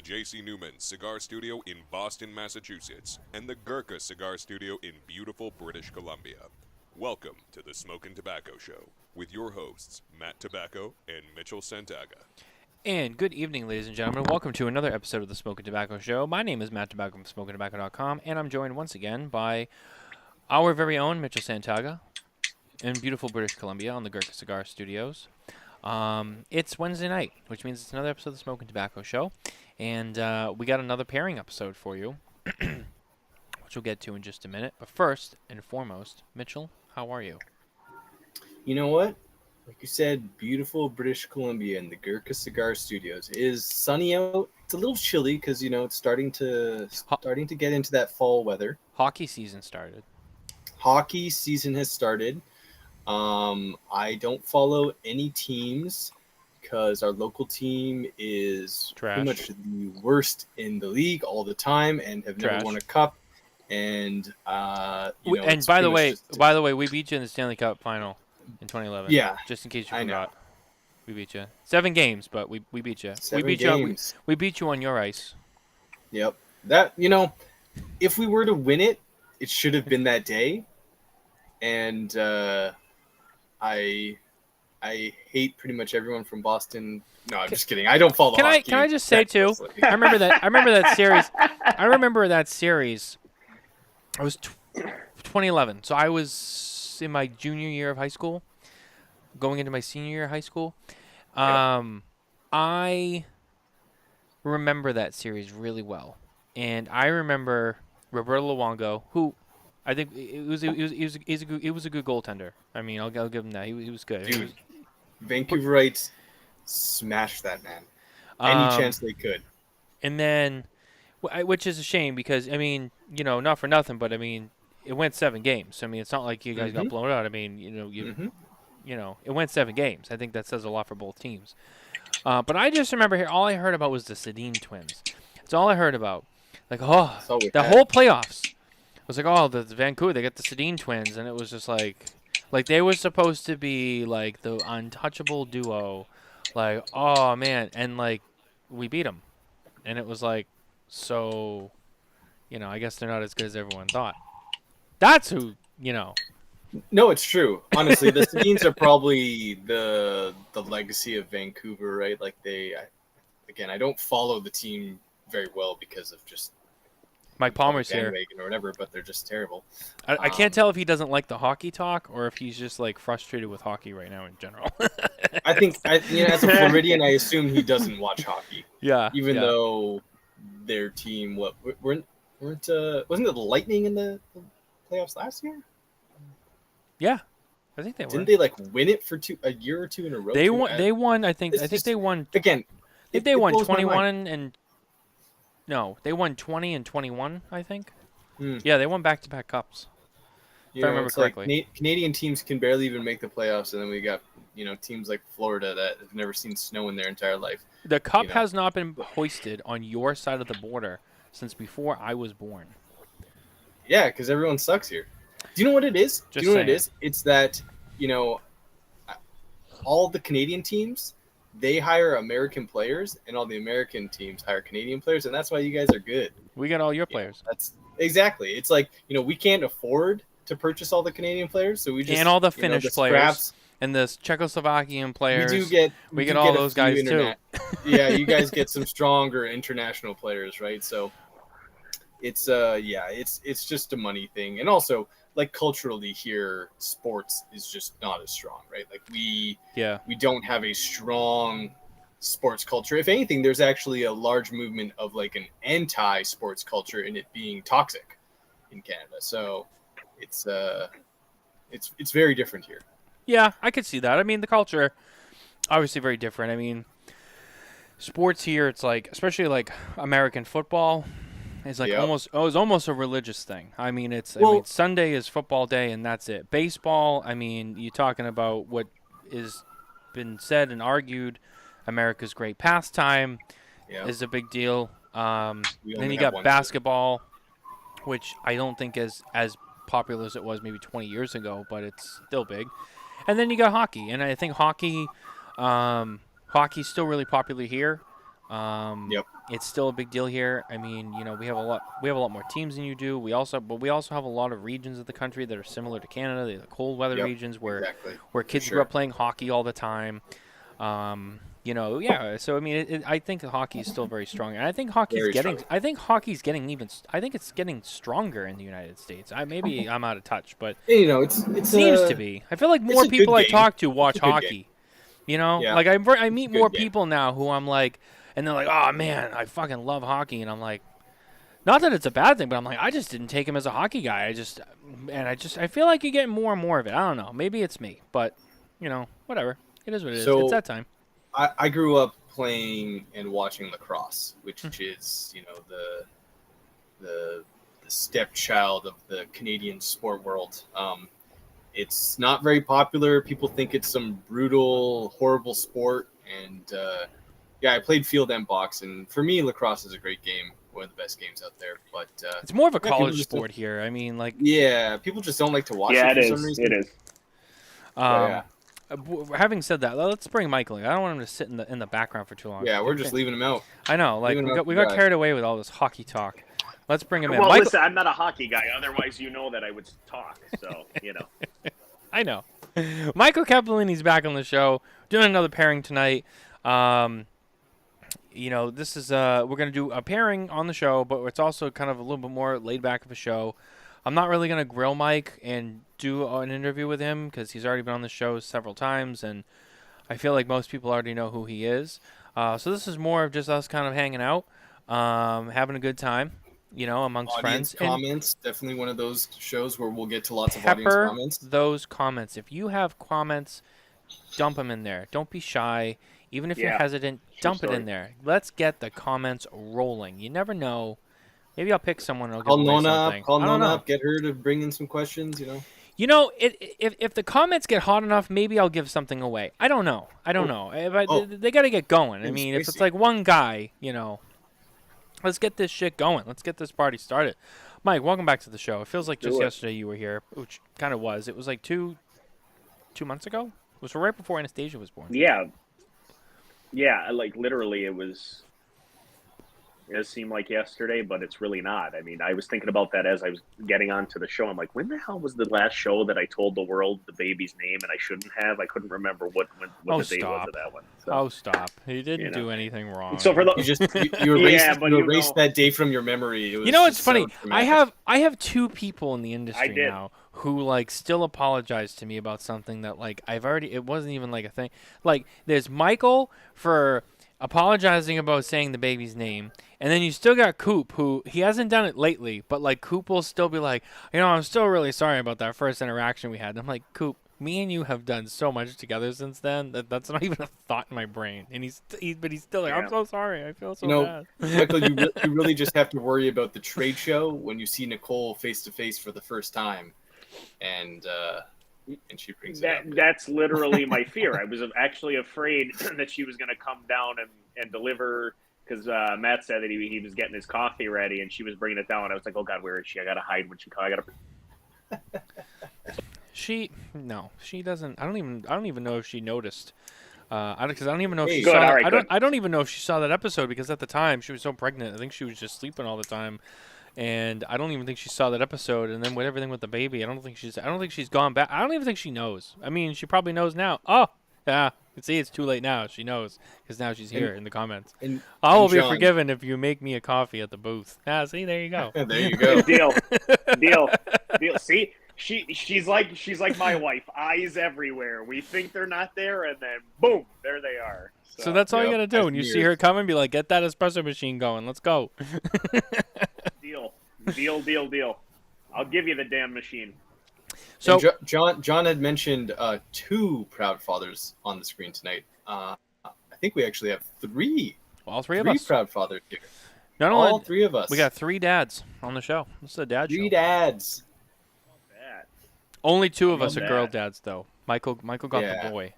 the J.C. Newman Cigar Studio in Boston, Massachusetts, and the Gurkha Cigar Studio in beautiful British Columbia. Welcome to the Smokin Tabacco Show with your hosts, Matt Tobacco and Mitchell Santaga. And good evening, ladies and gentlemen. Welcome to another episode of the Smokin Tabacco Show. My name is Matt Tobacco from SmokinTobacco.com, and I'm joined once again by our very own Mitchell Santaga in beautiful British Columbia on the Gurkha Cigar Studios. It's Wednesday night, which means it's another episode of the Smokin Tabacco Show, and we got another pairing episode for you, which we'll get to in just a minute. But first and foremost, Mitchell, how are you? You know what? Like you said, beautiful British Columbia in the Gurkha Cigar Studios. It is sunny out. It's a little chilly because, it's starting to get into that fall weather. Hockey season started. Hockey season has started. I don't follow any teams because our local team is pretty much the worst in the league all the time and have never won a cup. And and by the way, we beat you in the Stanley Cup final in 2011. Yeah, just in case you forgot, we beat you 7 games, but we beat you. We beat you on your ice. Yep. That if we were to win it, it should have been that day. And I hate pretty much everyone from Boston. No, I'm just kidding. I don't follow hockey. Can I just say too? I remember that series. I remember that series. It was 2011, so I was in my junior year of high school, going into my senior year of high school. I remember that series really well, and I remember Roberto Luongo, who I think he was a good goaltender. I mean, I'll give him that. He was good. Dude, Vancouverites smashed that man any chance they could. And then, which is a shame because I mean, not for nothing, but I mean, it went 7 games. I mean, it's not like you guys got blown out. I mean, it went 7 games. I think that says a lot for both teams. But I just remember all I heard about was the Sedin twins. That's all I heard about. Like, the whole playoffs. It was like, the Vancouver, they got the Sedin twins, and it was just like they were supposed to be like the untouchable duo. Like, oh man, and like we beat them, and it was like, so, I guess they're not as good as everyone thought. That's who, No, it's true. Honestly, the Sedins are probably the legacy of Vancouver, right? Like I don't follow the team very well because of just Mike Palmer's here or whatever, but they're just terrible. I can't tell if he doesn't like the hockey talk or if he's just like frustrated with hockey right now in general. I think as a Floridian, I assume he doesn't watch hockey. Yeah, even though their weren't wasn't it the Lightning in the playoffs last year? Yeah, I think they were. Didn't they win it for a year or two in a row? They won. I think they won again. They won 21 and no, they won 20 and 21. I think. Yeah, they won back-to-back cups. If I remember correctly. Canadian teams can barely even make the playoffs, and then we got teams like Florida that have never seen snow in their entire life. The cup has not been hoisted on your side of the border since before I was born. Yeah, because everyone sucks here. Do you know what it is? What it is? It's that, all the Canadian teams, they hire American players, and all the American teams hire Canadian players, and that's why you guys are good. We got all your players. That's exactly. It's like, we can't afford to purchase all the Canadian players, so we just... And all the Finnish players. And the Czechoslovakian players. We get all those guys, too. Yeah, you guys get some stronger international players, right? So it's just a money thing. And also, culturally here, sports is just not as strong, right? We don't have a strong sports culture. If anything, there's actually a large movement of an anti-sports culture and it being toxic in Canada. So it's very different here. Yeah, I could see that. I mean, the culture obviously very different. I mean, sports here, it's especially American football. It's almost a religious thing. I mean, Sunday is football day, and that's it. Baseball, I mean, you're talking about what is been said and argued. America's great pastime is a big deal. Then you got basketball, which I don't think is as popular as it was maybe 20 years ago, but it's still big. And then you got hockey, and I think hockey's still really popular here. Yep. It's still a big deal here. I mean, we have a lot more teams than you do. We also have a lot of regions of the country that are similar to Canada. They're the cold weather Yep. regions where Exactly. kids grew up playing hockey all the time. Yeah. So I mean, I think hockey is still very strong, and I think hockey's getting. I think hockey's getting even. I think it's getting stronger in the United States. Maybe I'm out of touch, but it seems to be. I feel like more people I talk to watch hockey. Like I meet more people now who I'm like, and they're like, oh man, I fucking love hockey, and I'm like, not that it's a bad thing, but I'm like, I just didn't take him as a hockey guy. I feel like you're getting more and more of it. I don't know. Maybe it's me, but whatever. It is what it is. It's that time. I grew up playing and watching lacrosse, which is the stepchild of the Canadian sport world. It's not very popular. People think it's some brutal, horrible sport, and I played field and box, and for me, lacrosse is a great game, one of the best games out there. But it's more of a college sport here. I mean, like people just don't like to watch it for some reason. It is. Having said that, let's bring Michael in. I don't want him to sit in the background for too long. Yeah, we're just leaving him out. I know. Like we got carried away with all this hockey talk. Let's bring him in. Well, listen, I'm not a hockey guy. Otherwise, that I would talk. So I know. Michael Cappellini's back on the show, doing another pairing tonight. This is we're gonna do a pairing on the show, but it's also kind of a little bit more laid back of a show. I'm not really gonna grill Mike and do an interview with him because he's already been on the show several times, and I feel like most people already know who he is. So this is more of just us kind of hanging out, having a good time, amongst audience friends. Comments, definitely one of those shows where we'll get to lots of audience comments. Those comments. If you have comments, dump them in there. Don't be shy. Even if you're hesitant, dump it in there. Let's get the comments rolling. You never know. Maybe I'll pick someone and I'll give away something. Call Nona up, get her to bring in some questions, If the comments get hot enough, maybe I'll give something away. I don't know. They got to get going. I mean, if it's like one guy, let's get this shit going. Let's get this party started. Mike, welcome back to the show. It feels like just yesterday you were here, which kind of was. It was like 2 months ago? It was right before Anastasia was born. Yeah. Yeah, like literally it does seem like yesterday, but it's really not. I mean, I was thinking about that as I was getting onto the show. I'm like, when the hell was the last show that I told the world the baby's name and I shouldn't have? I couldn't remember what the date was of that one. So, stop. He didn't do anything wrong. So for the you erased that day from your memory. It's funny. I have 2 people in the industry now who still apologize to me about something that it wasn't even like a thing. Like there's Michael for apologizing about saying the baby's name, and then you still got Coop, who he hasn't done it lately, but Coop will still be like, I'm still really sorry about that first interaction we had. And I'm like, Coop, me and you have done so much together since then that's not even a thought in my brain. And he's still like, I'm so sorry, I feel so bad. Michael, you really just have to worry about the trade show when you see Nicole face to face for the first time, and she brings it up. That's literally my fear. I was actually afraid that she was going to come down and deliver, because Matt said that he was getting his coffee ready and she was bringing it down. I was like, oh God, where is she? I got to hide when she comes. She doesn't. I don't even know if she noticed. Because I don't even know if she saw. I don't even know if she saw that episode, because at the time she was so pregnant. I think she was just sleeping all the time. And I don't even think she saw that episode. And then with everything with the baby, I don't think she's gone back. I don't even think she knows. I mean, she probably knows now. Oh, yeah. See, it's too late now. She knows, because now she's here in the comments. I will be forgiven if you make me a coffee at the booth. See, there you go. There you go. Deal. See, she's like my wife. Eyes everywhere. We think they're not there, and then boom, there they are. So that's all you gotta do. When you see her coming, be like, get that espresso machine going. Let's go. Deal. I'll give you the damn machine. So John had mentioned 2 proud fathers on the screen tonight. I think we actually have 3. Well, all 3 of us. 3 proud fathers here. All 3 of us. We got 3 dads on the show. This is a dad show. 3 dads. Only 2 of us are girl dads, though. Michael got the boy,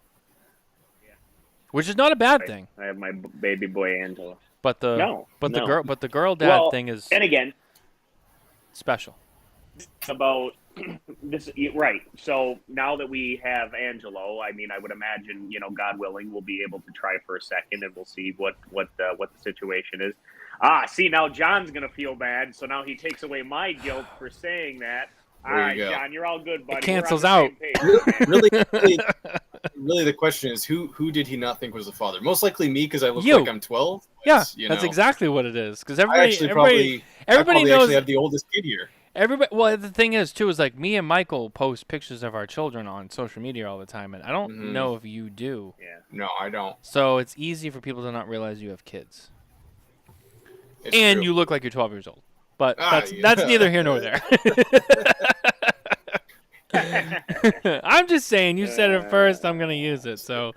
which is not a bad thing. I have my baby boy Angela. But the girl dad thing is and again special. about this, right? So now that we have Angelo, I mean, I would imagine, God willing, we'll be able to try for a second, and we'll see what the situation is. See, now John's gonna feel bad, so now he takes away my guilt for saying that. All right, John, you're all good, buddy. It cancels out. Really, the question is who did he not think was the father? Most likely me, because I look You. like I'm 12. Yeah, that's exactly what it is. Because everybody probably knows. have the oldest kid here. Everybody. Well, the thing is too is like me and Michael post pictures of our children on social media all the time, and I don't know if you do. Yeah. No, I don't. So it's easy for people to not realize you have kids, It's and true. you look like you're 12 years old. But that's neither here nor there. I'm just saying, you said it first. I'm gonna use it. So,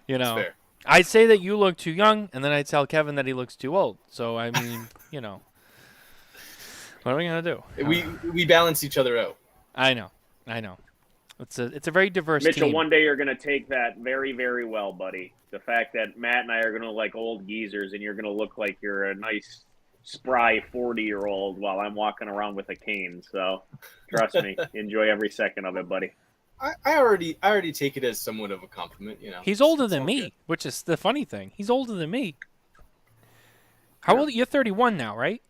That's fair. I say that you look too young, and then I tell Kevin that he looks too old. So I mean, what are we gonna do? We balance each other out. I know. It's a very diverse Mitchell, team. one day you're going to take that very, very well, buddy. The fact that Matt and I are going to look like old geezers, and you're going to look like you're a nice, spry 40-year-old while I'm walking around with a cane. So, trust me, enjoy every second of it, buddy. I already take it as somewhat of a compliment. He's older than all me, good. which is the funny thing. He's older than me. How old? You're 31 now, right?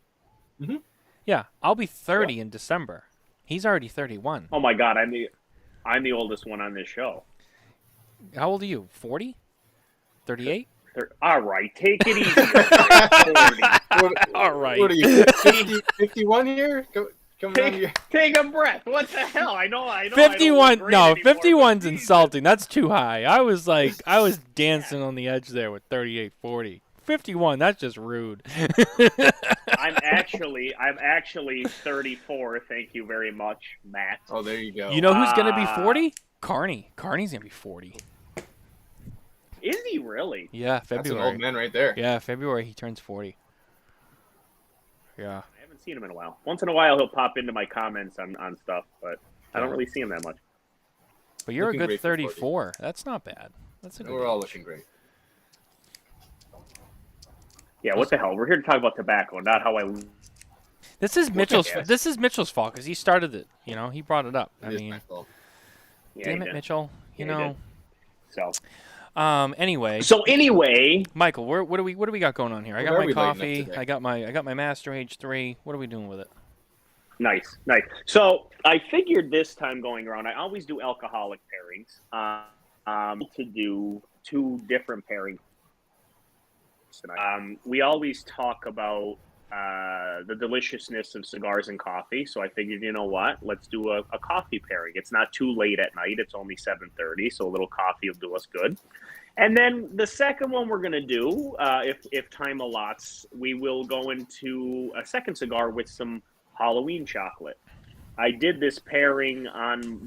Mhm. Yeah, I'll be 30 in December. He's already 31. Oh my God, I'm the oldest one on this show. How old are you? 40? 38? All right, take it easy. 40. All right. What are you, 51 here? Come on here. Take a breath. What the hell? I know. 51. No, 51's but Jesus. insulting. That's too high. I was dancing on the edge there with 38, 40. 51. That's just rude. I'm actually 34. Thank you very much, Matt. Oh, there you go. You know who's gonna be 40? Carney. Carney's gonna be 40. Is he really? Yeah, That's an February. old man right there. Yeah, February he turns 40. Yeah. I haven't seen him in a while. Once in a while, he'll pop into my comments on stuff, but I don't really see him that much. But you're Looking a good great for 40. 34. That's not bad. That's a good We're all age. looking great. Yeah, what the hell? We're here to talk about tobacco, not how I. This is Mitchell's. guess. This is Mitchell's fault because he started it. He brought it up. I It is mean, my fault. Yeah, damn he it, did. Mitchell. Yeah, he did. So. So Anyway, Michael, what do we got going on here? I got What are my we lighting up coffee. today? I got my Master Aged 3. What are we doing with it? nice. So I figured this time going around, I always do alcoholic pairings. To do two different pairings. We always talk about the deliciousness of cigars and coffee. So I figured, you know what? Let's do a coffee pairing. It's not too late at night. It's only 7:30, so a little coffee will do us good. And then the second one we're going to do, if time allots, we will go into a second cigar with some Halloween chocolate. I did this pairing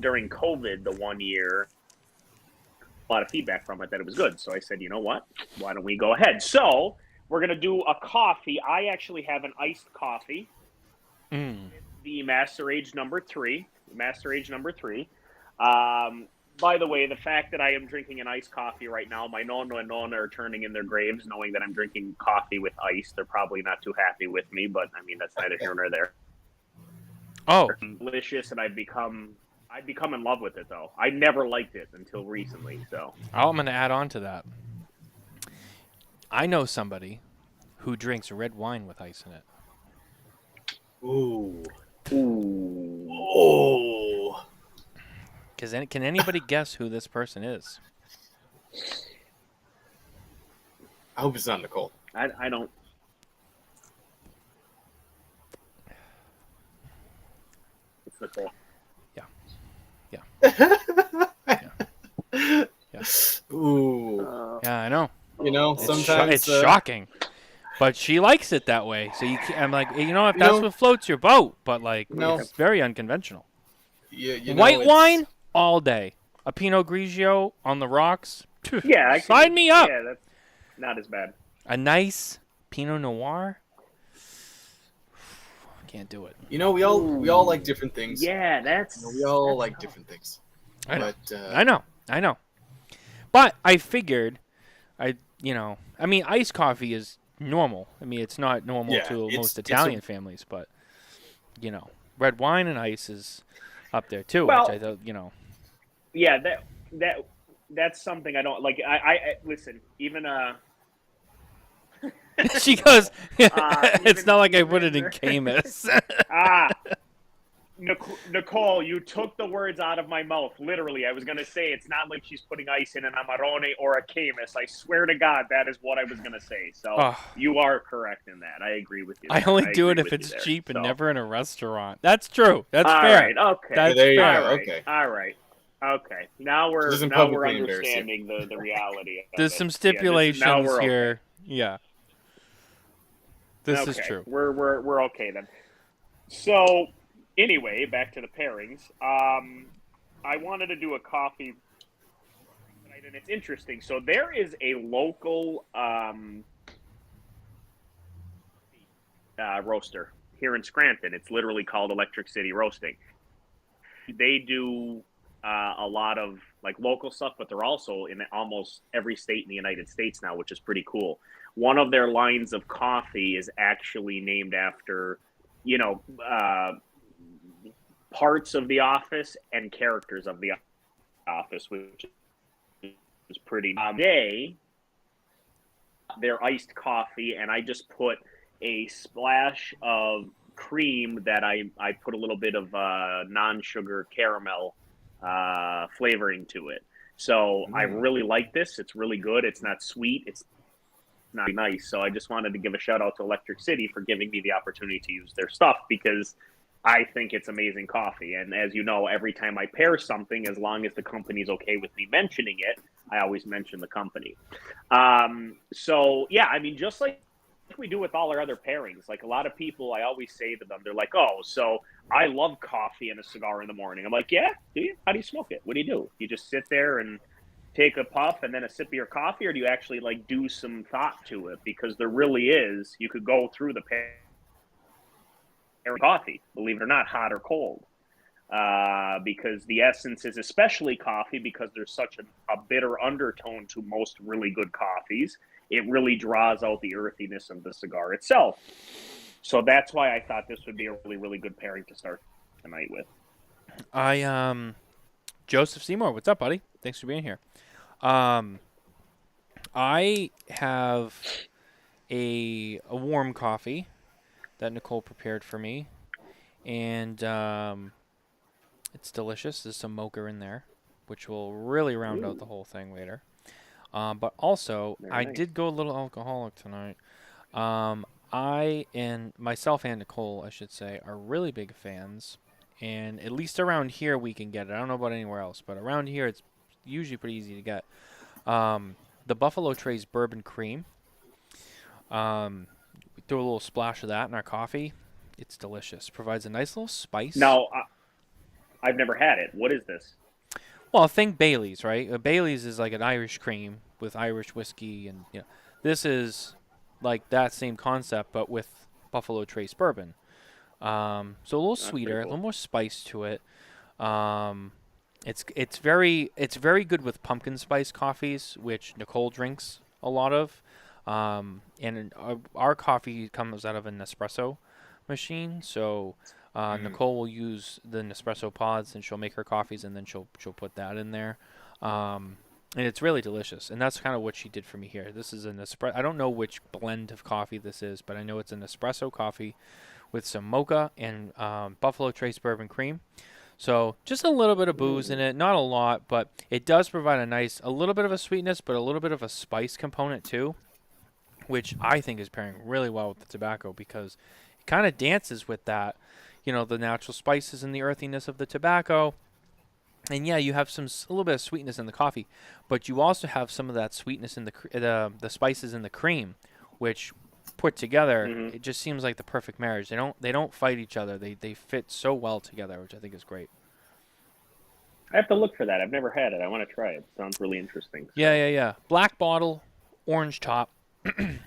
during COVID the one year. A lot of feedback from it that it was good. So I said, you know what? Why don't we go ahead? So we're going to do a coffee. I actually have an iced coffee. The Master Aged number 3. By the way, the fact that I am drinking an iced coffee right now, my nonna and nonna are turning in their graves knowing that I'm drinking coffee with ice. They're probably not too happy with me, but I mean, that's neither here nor there. Oh, Delicious, and I've become in love with it, though. I never liked it until recently, so. I'm going to add on to that. I know somebody who drinks red wine with ice in it. Ooh. Ooh. Oh. Can anybody guess who this person is? I hope it's not Nicole. I don't. It's Nicole. Ooh. Yeah, I know. Sometimes It's shocking. But she likes it that way. So I'm like, if that's what floats your boat. But it's very unconventional. White wine all day. A Pinot Grigio on the rocks. Yeah, sign me up. Yeah, that's not as bad. A nice Pinot Noir. Can't do it. We all like different things. Yeah, that's. We all like different things. I know. But, I know. But I figured, iced coffee is normal. I mean, it's not normal to most it's Italian families, but, red wine and ice is up there too, Well, which I thought, yeah, that's something I don't like. I listen, even she goes, it's even not like I put even it in Camus. ah. Nicole, you took the words out of my mouth. Literally, I was going to say it's not like she's putting ice in an Amarone or a Camus. I swear to God, that is what I was going to say. So Oh. you are correct in that. I agree with you. I only do it if it's cheap and never in a restaurant. That's true. That's all fair. Right, okay. That's there you fair. go. All right, Okay. all right. Okay. Now we're understanding the reality. There's some stipulations here. Okay. Yeah. This is true. We're okay then. So anyway, back to the pairings. I wanted to do a coffee, and it's interesting. So there is a local roaster here in Scranton. It's literally called Electric City Roasting. They do a lot of like local stuff, but they're also in almost every state in the United States now, which is pretty cool. One of their lines of coffee is actually named after, parts of The Office and characters of The Office, which is pretty. Their iced coffee, and I just put a splash of cream that I put a little bit of non-sugar caramel flavoring to it. So I really like this. It's really good. It's not sweet. It's not nice. So I just wanted to give a shout out to Electric City for giving me the opportunity to use their stuff, because I think it's amazing coffee. And as you know, every time I pair something, as long as the company's okay with me mentioning it, I always mention the company. So yeah, I mean, just like we do with all our other pairings, like a lot of people, I always say to them, they're like, oh, so I love coffee and a cigar in the morning. I'm like, yeah, do you? How do you smoke it? What do? You just sit there and take a puff and then a sip of your coffee, or do you actually like do some thought to it? Because there really is, you could go through the pairing coffee, believe it or not, hot or cold, because the essence is, especially coffee, because there's such a bitter undertone to most really good coffees, it really draws out the earthiness of the cigar itself. So that's why I thought this would be a really, really good pairing to start tonight with. Joseph Seymour, what's up, buddy? Thanks for being here. I have a warm coffee that Nicole prepared for me, and it's delicious. There's some mocha in there, which will really round out the whole thing later. But also, I did go a little alcoholic tonight. I and myself and Nicole, I should say, are really big fans, and at least around here we can get it. I don't know about anywhere else, but around here it's usually pretty easy to get. The Buffalo Trace Bourbon Cream. We throw a little splash of that in our coffee. It's delicious. Provides a nice little spice. Now, I've never had it. What is this? Well, think Bailey's, right? Bailey's is like an Irish cream with Irish whiskey, and this is like that same concept, but with Buffalo Trace bourbon. So a little sweeter, cool. A little more spice to it. It's very good with pumpkin spice coffees, which Nicole drinks a lot of. And our coffee comes out of an Nespresso machine, so Nicole will use the Nespresso pods, and she'll make her coffees, and then she'll put that in there. And it's really delicious, and that's kind of what she did for me here. This is an espresso. I don't know which blend of coffee this is, but I know it's an espresso coffee with some mocha and Buffalo Trace bourbon cream. So just a little bit of booze in it, not a lot, but it does provide a little bit of a sweetness, but a little bit of a spice component too, which I think is pairing really well with the tobacco, because it kind of dances with that, the natural spices and the earthiness of the tobacco. And yeah, you have a little bit of sweetness in the coffee, but you also have some of that sweetness in the spices in the cream, which put together, it just seems like the perfect marriage. They don't fight each other. They fit so well together, which I think is great. I have to look for that. I've never had it. I want to try it. Sounds really interesting. So. Yeah. Black bottle, orange top. Okay.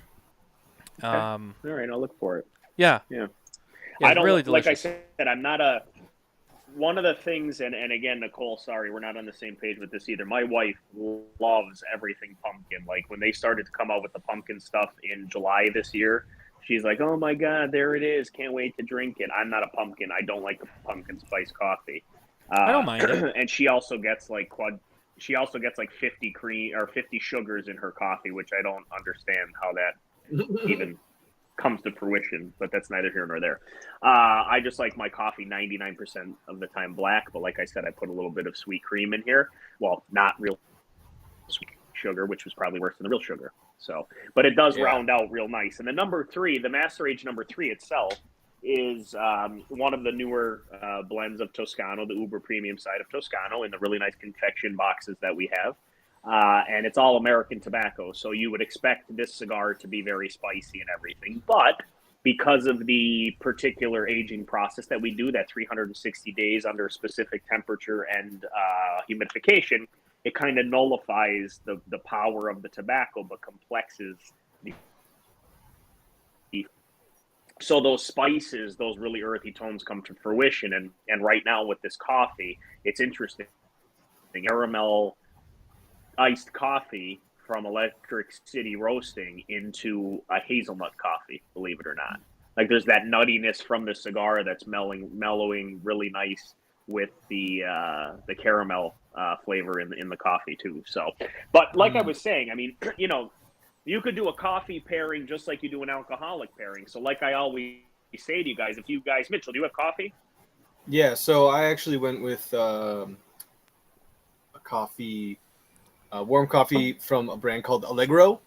All right, I'll look for it. Yeah, I don't really like delicious. I said, I'm not a. One of the things, and again, Nicole, sorry, we're not on the same page with this either. My wife loves everything pumpkin. Like when they started to come out with the pumpkin stuff in July this year, She's like, "Oh my God, there it is! Can't wait to drink it." I'm not a pumpkin. I don't like the pumpkin spice coffee. I don't mind it. And she also gets like 50 cream or 50 sugars in her coffee, which I don't understand how that even comes to fruition. But that's neither here nor there. I just like my coffee 99% of the time black. But like I said, I put a little bit of sweet cream in here. Well, not real sweet sugar, which was probably worse than the real sugar. So, but it does round out real nice. And the number 3, the Master Age number 3 itself is one of the newer blends of Toscano, the uber premium side of Toscano, in the really nice confection boxes that we have. And it's all American tobacco. So you would expect this cigar to be very spicy and everything. But because of the particular aging process that we do, that 360 days under specific temperature and humidification, it kind of nullifies the power of the tobacco, but complexes the. So those spices, those really earthy tones come to fruition. And right now with this coffee, it's interesting. Caramel iced coffee from Electric City Roasting into a hazelnut coffee, believe it or not. Like there's that nuttiness from the cigar that's mellowing really nice with the caramel flavor in the coffee too. So, but like I was saying, I mean, you know, you could do a coffee pairing just like you do an alcoholic pairing. So like I always say to you guys, Mitchell, do you have coffee? Yeah, so I actually went with a coffee, warm coffee from a brand called Allegro.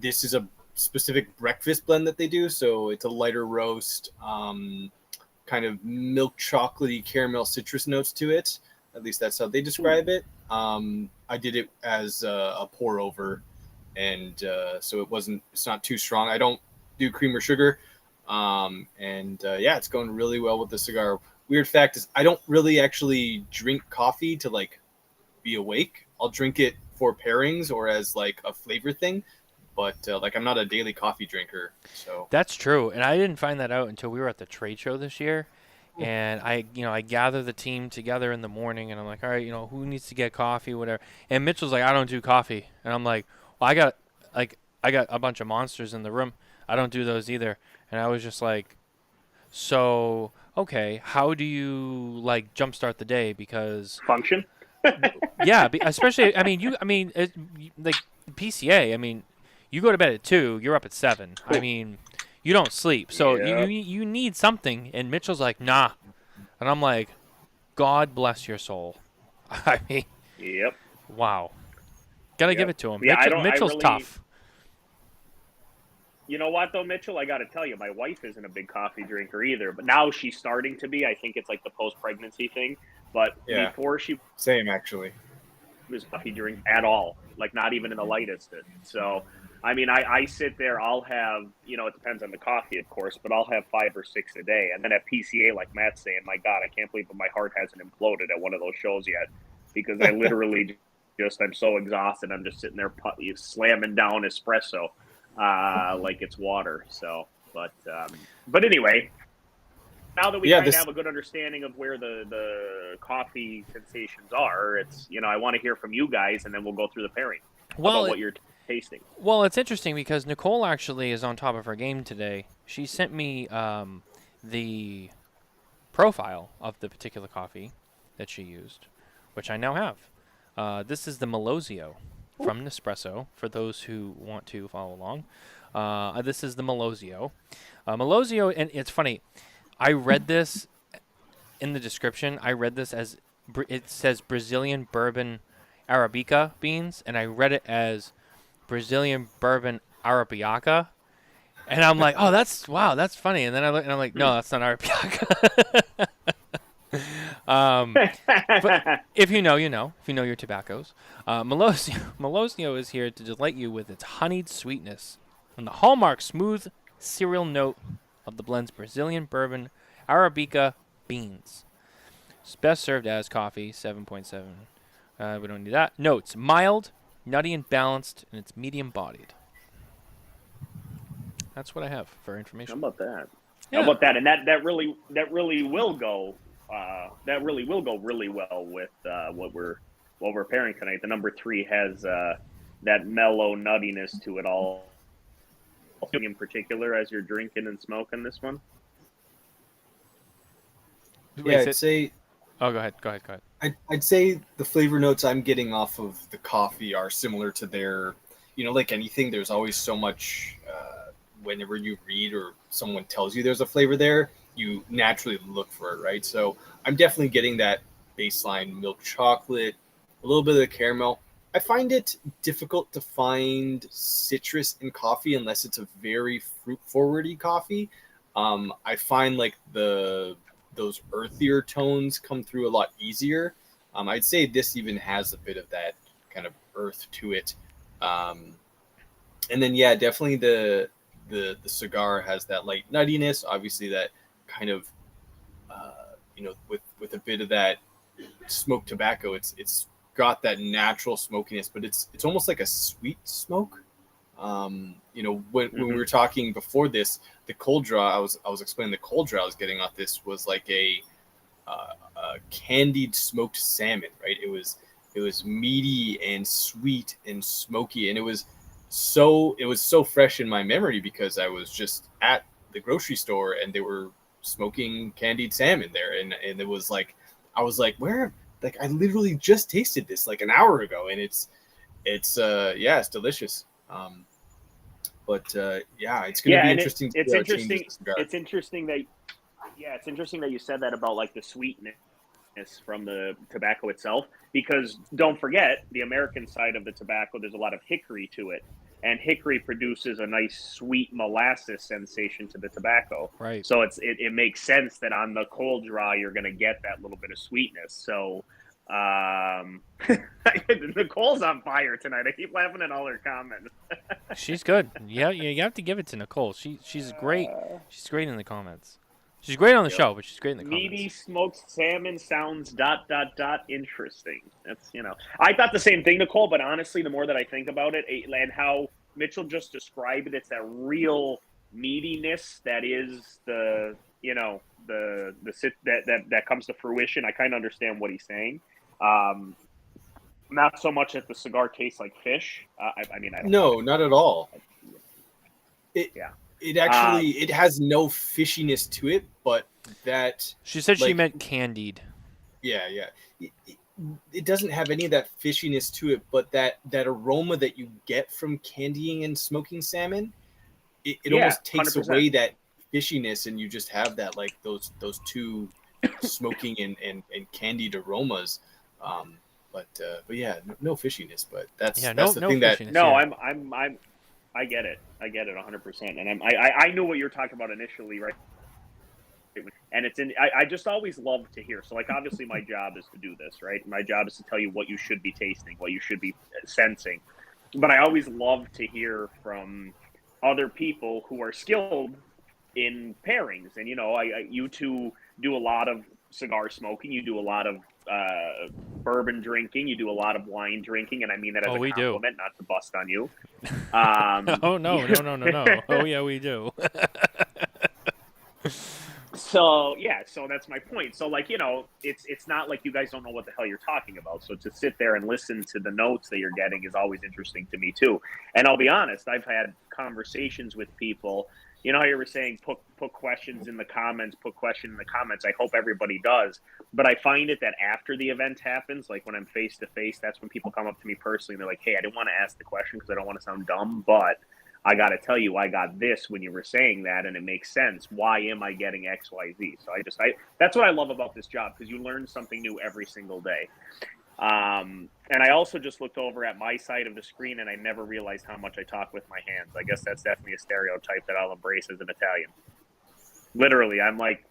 This is a specific breakfast blend that they do. So it's a lighter roast, kind of milk chocolatey caramel citrus notes to it. At least that's how they describe it. I did it as a pour over, and so it's not too strong. I don't do cream or sugar. It's going really well with the cigar. Weird fact is I don't really actually drink coffee to like be awake. I'll drink it for pairings or as like a flavor thing, but like I'm not a daily coffee drinker. So That's true, and I didn't find that out until we were at the trade show this year. And I gather the team together in the morning, and I'm like, all right, who needs to get coffee, whatever. And Mitchell's like, I don't do coffee, and I'm like, well, I got a bunch of monsters in the room. I don't do those either. And I was just like, so okay, how do you like jumpstart the day? Because function. Yeah, especially like PCA. I mean, you go to bed at 2, you're up at 7. I mean, you don't sleep, so you need something. And Mitchell's like, nah, and I'm like, God bless your soul. I mean, yep. Wow, gotta give it to him. Yeah, Mitchell's tough. You know what though, Mitchell? I got to tell you, my wife isn't a big coffee drinker either, but now she's starting to be. I think it's like the post-pregnancy thing. But before she same actually was coffee drink at all, like not even in the lightest. So. I mean, I sit there, I'll have, it depends on the coffee, of course, but I'll have 5 or 6 a day. And then at PCA, like Matt's saying, my God, I can't believe my heart hasn't imploded at one of those shows yet, because I literally I'm so exhausted. I'm just sitting there slamming down espresso like it's water. So, but anyway, now that we kind of have a good understanding of where the coffee sensations are, it's, I want to hear from you guys, and then we'll go through the pairing about what you're tasting. Well, it's interesting because Nicole actually is on top of her game today. She sent me the profile of the particular coffee that she used, which I now have. This is the Melosio from Nespresso, for those who want to follow along. This is the Melosio. Melosio, and it's funny, I read this in the description. I read this as, it says Brazilian Bourbon Arabica beans, and I read it as Brazilian Bourbon Arabica, and I'm like, oh, that's funny. And then I look, and I'm like, no, that's not Arabica. But if you know, you know. If you know your tobaccos, Melosio is here to delight you with its honeyed sweetness and the hallmark smooth cereal note of the blend's Brazilian Bourbon Arabica beans. It's best served as coffee, 7.7. We don't need that. Notes: mild, nutty and balanced, and it's medium-bodied. That's what I have for information. How about that? Yeah. How about that? And that really will go. That really will go really well with what we're pairing tonight. The number 3 has that mellow nuttiness to it all in particular as you're drinking and smoking this one? Yeah, I'd say. Oh, go ahead. I'd say the flavor notes I'm getting off of the coffee are similar to their, like anything. There's always so much. Whenever you read or someone tells you there's a flavor there, you naturally look for it, right? So I'm definitely getting that baseline milk chocolate, a little bit of the caramel. I find it difficult to find citrus in coffee unless it's a very fruit forwardy coffee. I find like those earthier tones come through a lot easier. I'd say this even has a bit of that kind of earth to it. And then definitely the cigar has that light nuttiness. Obviously, that kind of with a bit of that smoked tobacco, it's got that natural smokiness, but it's almost like a sweet smoke. When we were talking before this, the cold draw, I was explaining the cold draw I was getting off this was like a candied smoked salmon, right? It was meaty and sweet and smoky, and it was so fresh in my memory because I was just at the grocery store and they were smoking candied salmon there, and it was like I was like, where? Like I literally just tasted this like an hour ago, and it's delicious. It's going to be interesting. It's interesting that you said that about like the sweetness from the tobacco itself, because don't forget the American side of the tobacco. There's a lot of hickory to it, and hickory produces a nice sweet molasses sensation to the tobacco. Right. So it makes sense that on the cold draw you're going to get that little bit of sweetness. So Nicole's on fire tonight. I keep laughing at all her comments. She's good. Yeah, you have to give it to Nicole. She's great. She's great in the comments. She's great on the show, but she's great in the comments. Meaty smoked salmon sounds ... interesting. That's I thought the same thing, Nicole, but honestly, the more that I think about it, and how Mitchell just described it, it's that real meatiness that is that comes to fruition. I kind of understand what he's saying. Not so much that the cigar tastes like fish. I don't. No, not at all. It actually it has no fishiness to it, but that she said she meant candied. Yeah. It doesn't have any of that fishiness to it, but that aroma that you get from candying and smoking salmon, it almost takes 100%. Away that fishiness, and you just have that like those two smoking and candied aromas. But no fishiness. But that's the thing that I get it 100%, and I knew what you were talking about initially, right? And I just always love to hear. So like obviously my job is to do this, right? My job is to tell you what you should be tasting, what you should be sensing. But I always love to hear from other people who are skilled in pairings, and you two do a lot of cigar smoking, you do a lot of bourbon drinking, you do a lot of wine drinking, and I mean that as a compliment, not to bust on you. Oh no. Oh yeah, we do. So that's my point. So like it's not like you guys don't know what the hell you're talking about. So to sit there and listen to the notes that you're getting is always interesting to me too. And I'll be honest, I've had conversations with people. You know how you were saying put questions in the comments, I hope everybody does. But I find it that after the event happens, like when I'm face to face, that's when people come up to me personally and they're like, hey, I didn't want to ask the question because I don't want to sound dumb, but I got to tell you, I got this when you were saying that, and it makes sense. Why am I getting X, Y, Z? So that's what I love about this job, because you learn something new every single day. And I also just looked over at my side of the screen, and I never realized how much I talk with my hands. I guess that's definitely a stereotype that I'll embrace as an Italian. Literally, I'm like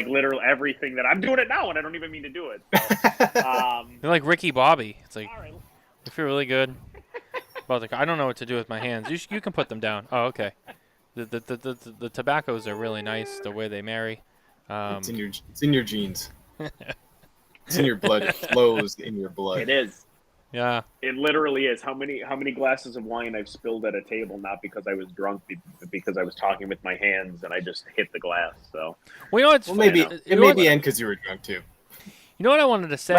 literally everything that I'm doing it now, and I don't even mean to do it. So, You're like Ricky Bobby. It's like, all right. I feel really good. I don't know what to do with my hands. You can put them down. Oh, okay. The tobaccos are really nice the way they marry. It's in your genes. It's in your blood. It flows in your blood. It is. Yeah. It literally is. How many glasses of wine I've spilled at a table, not because I was drunk, but because I was talking with my hands and I just hit the glass. So. Well, maybe it may be end because you were drunk too. You know what I wanted to say?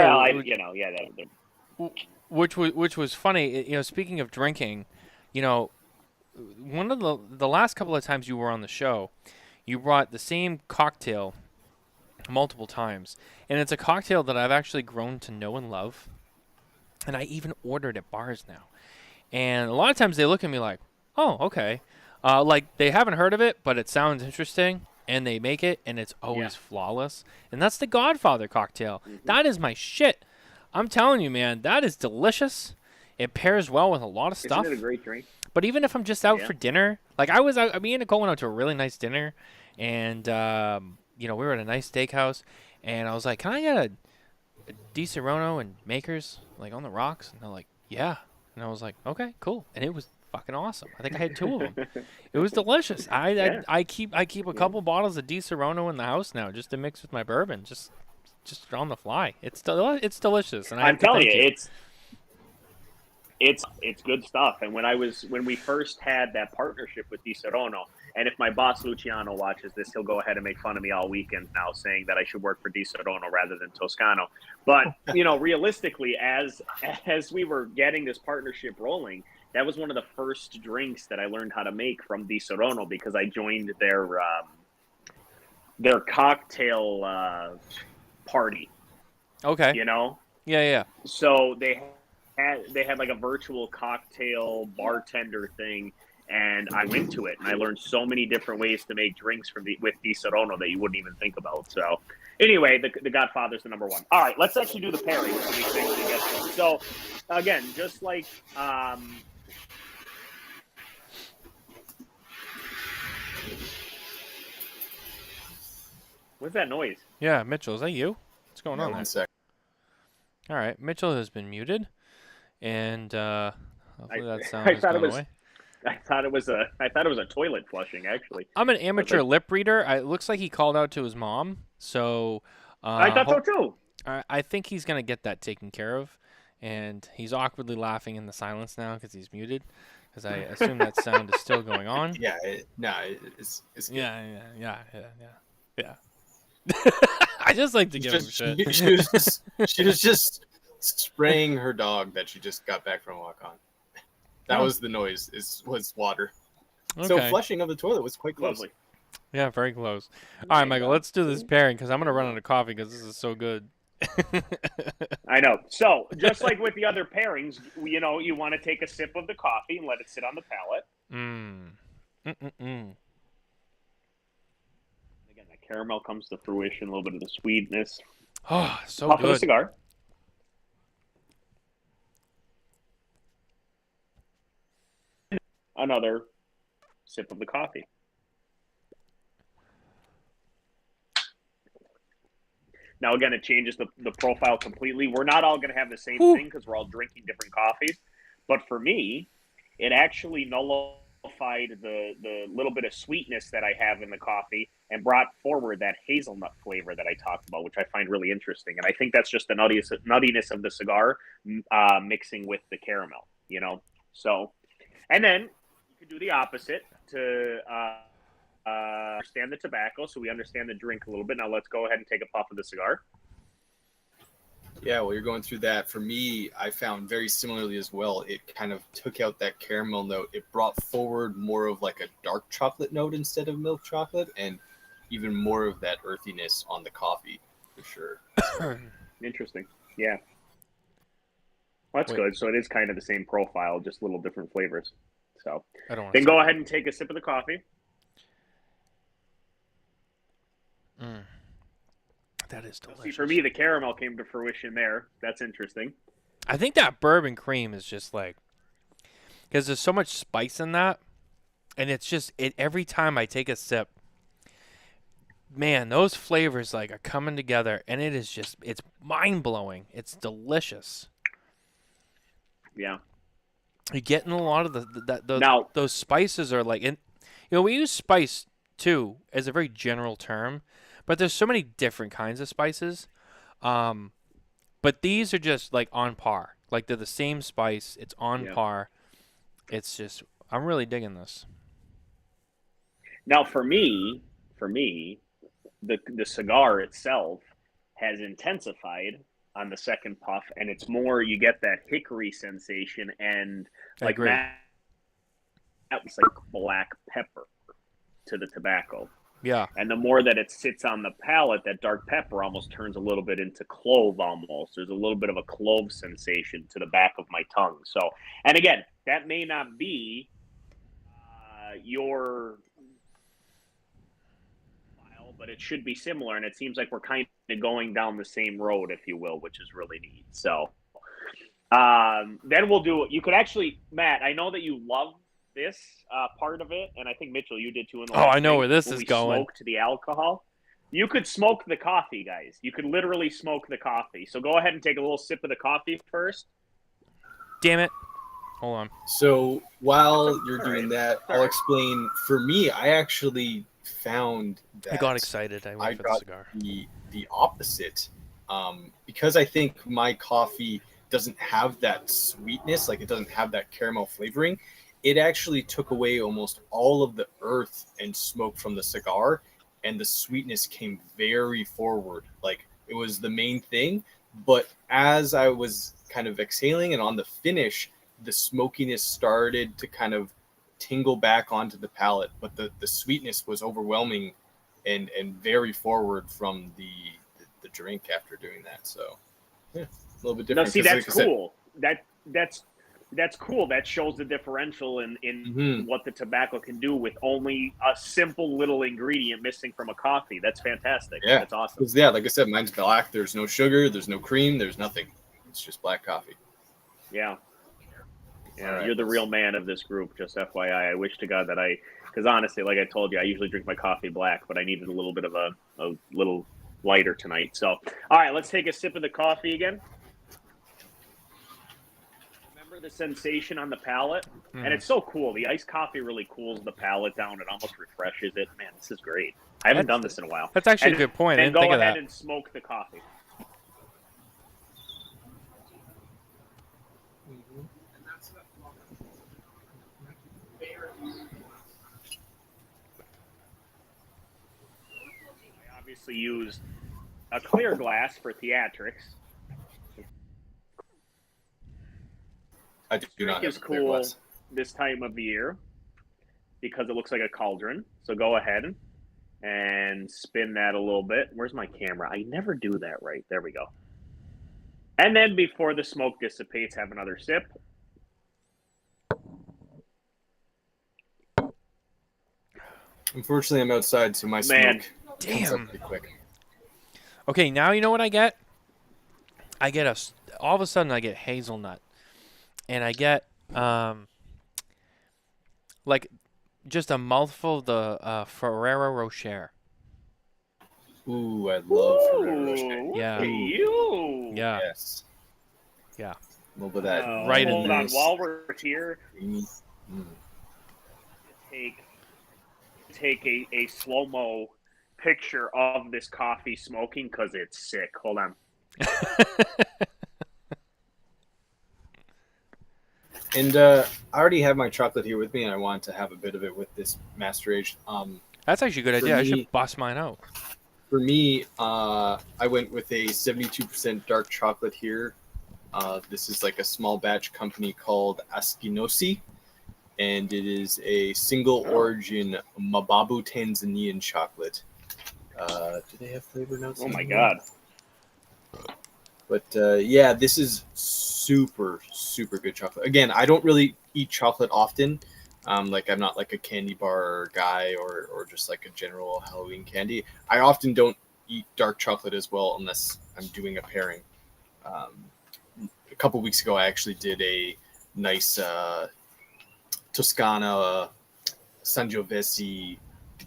Well, Which was funny, speaking of drinking, one of the last couple of times you were on the show, you brought the same cocktail multiple times, and it's a cocktail that I've actually grown to know and love, and I even ordered at bars now. And a lot of times they look at me like, "Oh, okay," like they haven't heard of it, but it sounds interesting, and they make it, and it's always flawless. And that's the Godfather cocktail. That is my shit. I'm telling you, man, that is delicious. It pairs well with a lot of stuff. Isn't it a great drink? But even if I'm just out for dinner, like me and Nicole went out to a really nice dinner, and we were at a nice steakhouse, and I was like, "Can I get a Di Serono and Makers like on the rocks?" And they're like, "Yeah," and I was like, "Okay, cool," and it was fucking awesome. I think I had 2 of them. It was delicious. I keep a couple bottles of Di Serono in the house now just to mix with my bourbon, just on the fly. It's delicious, and I'm telling you, it's good stuff. And when we first had that partnership with Di Serono, and if my boss Luciano watches this, he'll go ahead and make fun of me all weekend now, saying that I should work for Di Serono rather than Toscano. But realistically, as we were getting this partnership rolling, that was one of the first drinks that I learned how to make from Di Serono, because I joined their cocktail party. Okay. Yeah. So they had like a virtual cocktail bartender thing, and I went to it, and I learned so many different ways to make drinks with Di Serono that you wouldn't even think about. So anyway, the Godfather's the number one. All right, let's actually do the pairing so we can actually get to it. So again, just like what's that noise? Yeah, Mitchell, is that you? What's going on there? 1 sec. All right, Mitchell has been muted, and hopefully that sound I has thought gone it was away. I thought it was a toilet flushing, actually. I'm an amateur lip reader. It looks like he called out to his mom, so I thought so too. I think he's gonna get that taken care of, and he's awkwardly laughing in the silence now because he's muted. Because I assume that sound is still going on. Yeah, it's good. Yeah. I just like to give him shit. She was just spraying her dog that she just got back from a walk on. That was the noise. Was water. Okay. So flushing of the toilet was quite close. Lovely. Yeah, very close. All right, Michael, let's do this pairing because I'm gonna run out of coffee because this is so good. I know. So just like with the other pairings, you want to take a sip of the coffee and let it sit on the palate. Again, the caramel comes to fruition, a little bit of the sweetness. Oh, so Puff good. of the cigar. Another sip of the coffee. Now, again, it changes the profile completely. We're not all going to have the same thing because we're all drinking different coffees. But for me, it actually nullified the little bit of sweetness that I have in the coffee and brought forward that hazelnut flavor that I talked about, which I find really interesting. And I think that's just the nuttiness of the cigar mixing with the caramel, So, and then you could do the opposite to understand the tobacco, so we understand the drink a little bit. Now let's go ahead and take a puff of the cigar. Yeah, well, you're going through that. For me, I found very similarly as well. It kind of took out that caramel note. It brought forward more of like a dark chocolate note instead of milk chocolate, and even more of that earthiness on the coffee, for sure. Interesting. Yeah. Well, that's good. So it is kind of the same profile, just little different flavors. So then go ahead and take a sip of the coffee. That is delicious. See, for me, the caramel came to fruition there. That's interesting. I think that bourbon cream is just like, because there's so much spice in that, and it's just every time I take a sip, man, those flavors like are coming together, and it is just it's mind blowing. It's delicious. Yeah. You're getting a lot of those spices are like, we use spice too as a very general term, but there's so many different kinds of spices. But these are just like on par. Like they're the same spice. It's on par. It's just, I'm really digging this. Now for me, the cigar itself has intensified on the second puff, and it's more, you get that hickory sensation, and like Matt it's like black pepper to the tobacco. Yeah. And the more that it sits on the palate, that dark pepper almost turns a little bit into clove almost. There's a little bit of a clove sensation to the back of my tongue. So, and again, that may not be your style, but it should be similar. And it seems like we're kind of going down the same road, if you will, which is really neat. So then we'll do, you could actually, Matt, I know that you love this part of it, and I think Mitchell, you did too. In the last I know thing, where this when is we going. Smoked the alcohol. You could smoke the coffee, guys. You could literally smoke the coffee. So go ahead and take a little sip of the coffee first. Damn it. Hold on. So while you're All doing right. that, All I'll right. explain. For me, I actually found that I got excited. I I went for the got cigar. the opposite, because I think my coffee doesn't have that sweetness, like it doesn't have that caramel flavoring. It actually took away almost all of the earth and smoke from the cigar, and the sweetness came very forward. Like it was the main thing, but as I was kind of exhaling and on the finish, the smokiness started to kind of tingle back onto the palate, but the sweetness was overwhelming and very forward from the drink after doing that. So yeah, a little bit different. Now, see, 'Cause that's like I said, cool. That's cool. That shows the differential in what the tobacco can do with only a simple little ingredient missing from a coffee. That's fantastic. yeah, That's awesome. 'cause, yeah, like I said, mine's black. There's no sugar. There's no cream. There's nothing. It's just black coffee. Yeah. Yeah, All right, you're the let's- real man of this group, just FYI. I wish to God that because honestly, like I told you, I usually drink my coffee black, but I needed a little bit of a little lighter tonight. So, all right, let's take a sip of the coffee again. Remember the sensation on the palate? And it's so cool. The iced coffee really cools the palate down. It almost refreshes it. Man, this is great. I haven't done this in a while. That's actually And- a good point. I And didn't think go of ahead that. and smoke the coffee. I obviously used a clear glass for theatrics. I do not Drink have is a clear cool glass. this time of the year because it looks like a cauldron. So go ahead and spin that a little bit. Where's my camera? I never do that right. There we go. And then before the smoke dissipates, have another sip. Unfortunately, I'm outside, so my Man, smoke comes damn. up pretty quick. Okay, now you know what I get? I get all of a sudden I get hazelnut. And I get like just a mouthful of the Ferrero Rocher. Ooh, I love Ferrero Rocher. Ooh, Yeah. look at you. Yeah. Yes. Yeah. A little bit of that. Right in Hold there. on. While we're here, Mm. take a slow-mo picture of this coffee smoking because it's sick. Hold on. And I already have my chocolate here with me, and I want to have a bit of it with this Master Aged. That's actually a good For idea. I me- should bust mine out. For me, I went with a 72% dark chocolate here. This is like a small batch company called Askinosi, and it is a single origin Mababu Tanzanian chocolate. Do they have flavor notes? Oh on my here? God. But yeah, this is super good chocolate. Again, I don't really eat chocolate often. Like I'm not like a candy bar guy or just like a general Halloween candy. I often don't eat dark chocolate as well unless I'm doing a pairing. A couple weeks ago, I actually did a nice Toscana Sangiovese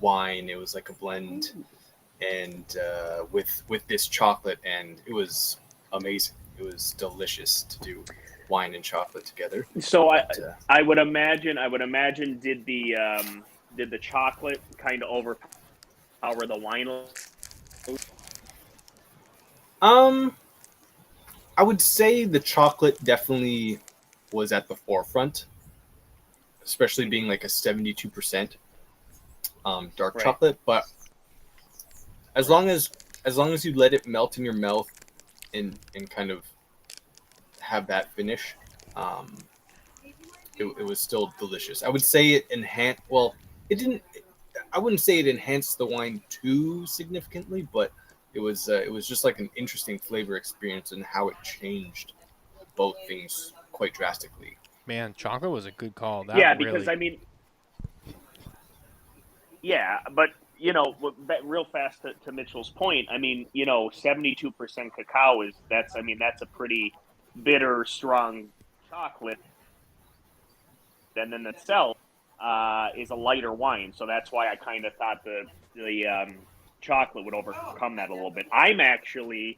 wine. It was like a blend, and with this chocolate, and it was amazing. It was delicious to do wine and chocolate together. So But, I would imagine did the chocolate kind of overpower the wine? I would say the chocolate definitely was at the forefront, especially being like a 72% dark Right. chocolate. But as long as you let it melt in your mouth and kind of have that finish, it was still delicious. I would say it enhanced. Well, it didn't. I wouldn't say it enhanced the wine too significantly, but it was just like an interesting flavor experience and how it changed both things quite drastically. Man, chocolate was a good call. That Yeah, really... because I mean, yeah, but you know, real fast to Mitchell's point. I mean, you know, 72% cacao that's a pretty bitter, strong chocolate. And then itself is a lighter wine, so that's why I kind of thought the chocolate would overcome that a little bit. I'm actually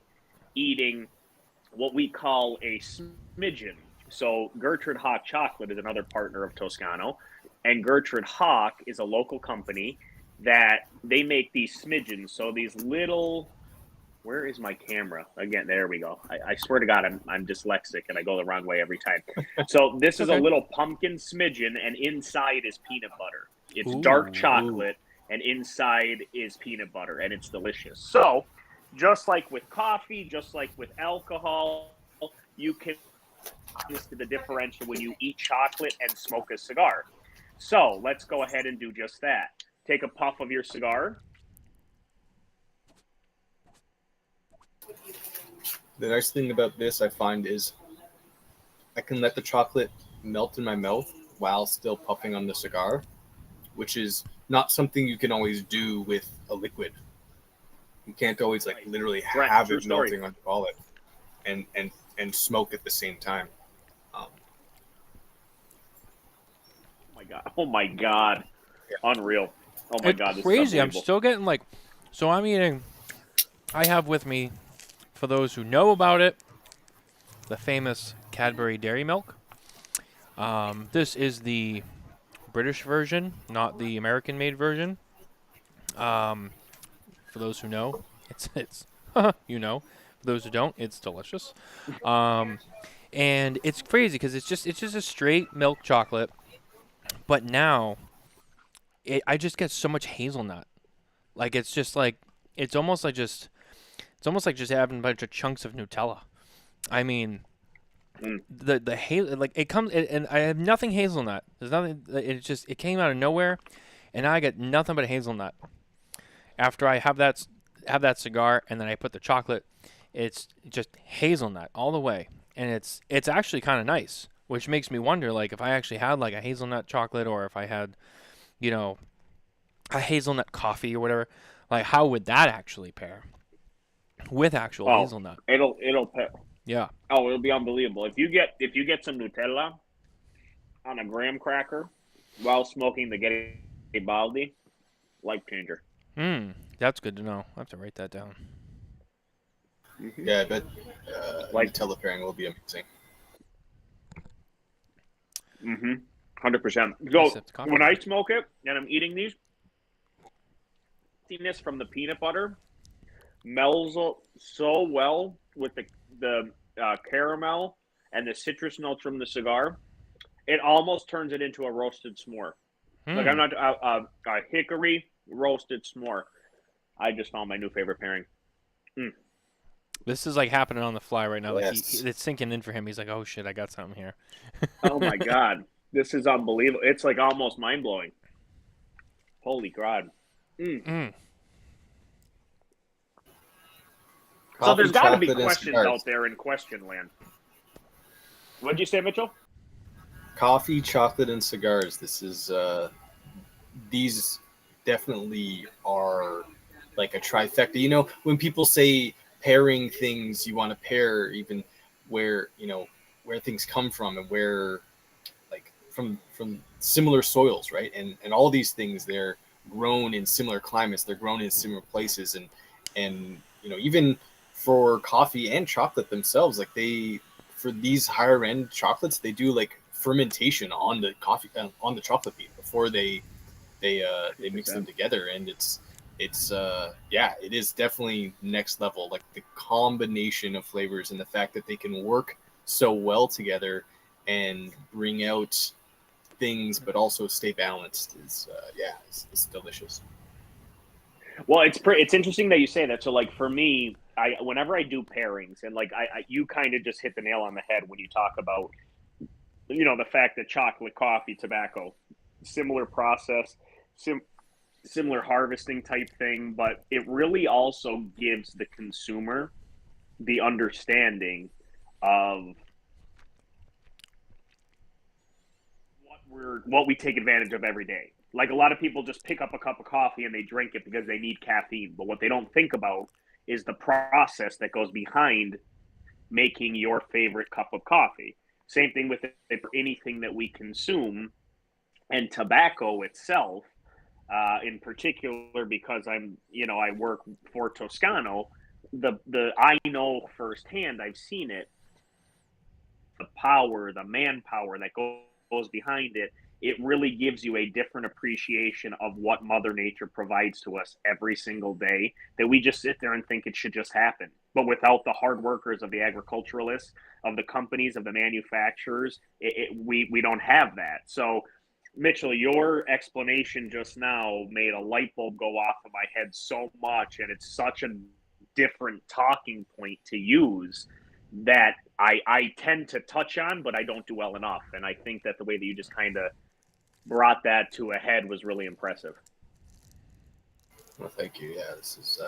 eating what we call a smidgen. So Gertrude Hawk Chocolate is another partner of Toscano, and Gertrude Hawk is a local company that they make these smidgens. So these little, where is my camera? Again, there we go. I swear to God, I'm dyslexic and I go the wrong way every time. So this is a little pumpkin smidgen, and inside is peanut butter. It's dark chocolate, and inside is peanut butter, and it's delicious. So just like with coffee, just like with alcohol, you can to the differential when you eat chocolate and smoke a cigar. So let's go ahead and do just that. Take a puff of your cigar. The nice thing about this, I find, is I can let the chocolate melt in my mouth while still puffing on the cigar, which is not something you can always do with a liquid. You can't always literally have it melting on your palate and smoke at the same time. Oh my god, yeah. Unreal. Oh my god, this crazy. Is I'm still getting so I'm eating. I have with me, for those who know about it, the famous Cadbury Dairy Milk. This is the British version, not the American-made version. For those who know, it's you know. For those who don't, it's delicious. And it's crazy because it's just a straight milk chocolate, but now I just get so much hazelnut. Like it's almost like just having a bunch of chunks of Nutella. I mean, the it comes and I have nothing hazelnut. There's nothing. It came out of nowhere, and I get nothing but hazelnut. After I have that cigar, and then I put the chocolate, it's just hazelnut all the way, and it's actually kind of nice, which makes me wonder if I actually had a hazelnut chocolate, or if I had, a hazelnut coffee or whatever, how would that actually pair with actual hazelnut? It'll pair. Yeah. Oh, it'll be unbelievable. If you get some Nutella on a graham cracker while smoking the Garibaldi, life changer. That's good to know. I have to write that down. Mm-hmm. Yeah, I bet Nutella pairing will be amazing. 100%. So when I smoke it and I'm eating these, this from the peanut butter melds so well with the caramel and the citrus notes from the cigar. It almost turns it into a roasted s'more. I'm not a hickory roasted s'more. I just found my new favorite pairing. This is happening on the fly right now. Yes. It's sinking in for him. He's like, "Oh shit, I got something here." Oh my god, this is unbelievable. It's almost mind blowing. Holy god. So there's got to be questions out there in question land. What'd you say, Mitchell? Coffee, chocolate, and cigars. This is these definitely are a trifecta. When people say pairing things, you want to pair even where things come from and where from similar soils, right? And all these things, they're grown in similar climates, they're grown in similar places, and even for coffee and chocolate themselves, for these higher end chocolates, they do fermentation on the coffee on the chocolate bean before they mix them together, and it is definitely next level. The combination of flavors and the fact that they can work so well together and bring out things but also stay balanced is it's delicious. Well, it's interesting that you say that. So for me, whenever I do pairings, and you kind of just hit the nail on the head when you talk about the fact that chocolate, coffee, tobacco, similar process, similar harvesting type thing, but it really also gives the consumer the understanding of what we take advantage of every day. Like, a lot of people just pick up a cup of coffee and they drink it because they need caffeine, but what they don't think about is the process that goes behind making your favorite cup of coffee. Same thing with anything that we consume, and tobacco itself, in particular, because I work for Toscano. I know firsthand. I've seen it. The power, the manpower that goes behind it. It really gives you a different appreciation of what Mother Nature provides to us every single day, that we just sit there and think it should just happen. But without the hard workers of the agriculturalists, of the companies, of the manufacturers, we don't have that. So, Mitchell, your explanation just now made a light bulb go off in my head so much, and it's such a different talking point to use that I tend to touch on, but I don't do well enough. And I think that the way that you just kind of brought that to a head was really impressive. Well, thank you. Yeah, this is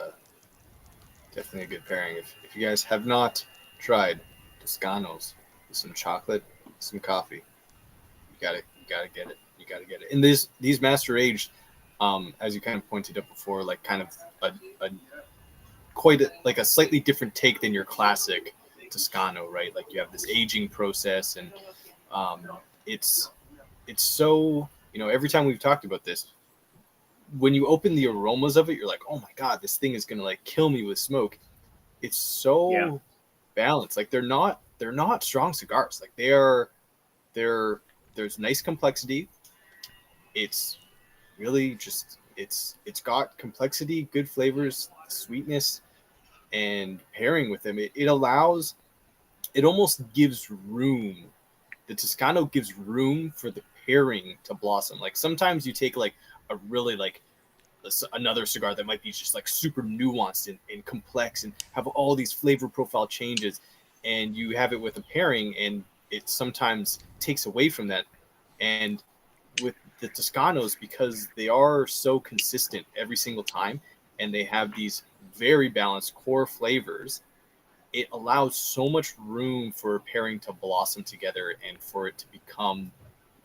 definitely a good pairing. If you guys have not tried Toscanos with some chocolate, some coffee, you gotta get it. You gotta get it. And these Master Aged, as you kind of pointed out before, like kind of a slightly different take than your classic Toscano, right? Like, you have this aging process, and it's so, every time we've talked about this, when you open the aromas of it, you're like, oh my God, this thing is gonna like kill me with smoke. It's so balanced. Like, they're not strong cigars. Like, there's nice complexity. It's really just it's got complexity, good flavors, sweetness, and pairing with them, it almost gives room. The Toscano gives room for the pairing to blossom. Like, sometimes you take like a really like another cigar that might be just like super nuanced and complex and have all these flavor profile changes, and you have it with a pairing, and it sometimes takes away from that. And with the Toscanos, because they are so consistent every single time, and they have these very balanced core flavors, it allows so much room for a pairing to blossom together and for it to become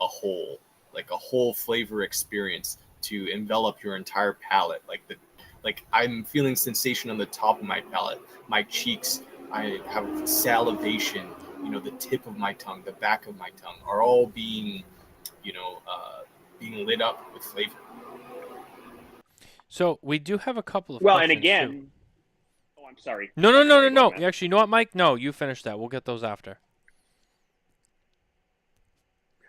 a whole, like a whole flavor experience to envelop your entire palate. Like I'm feeling sensation on the top of my palate, my cheeks, I have salivation, the tip of my tongue, the back of my tongue are all being lit up with flavor. So we do have a couple of and questions, again, too. Oh, I'm sorry. No. Actually, you know what, Mike? No, you finish that. We'll get those after.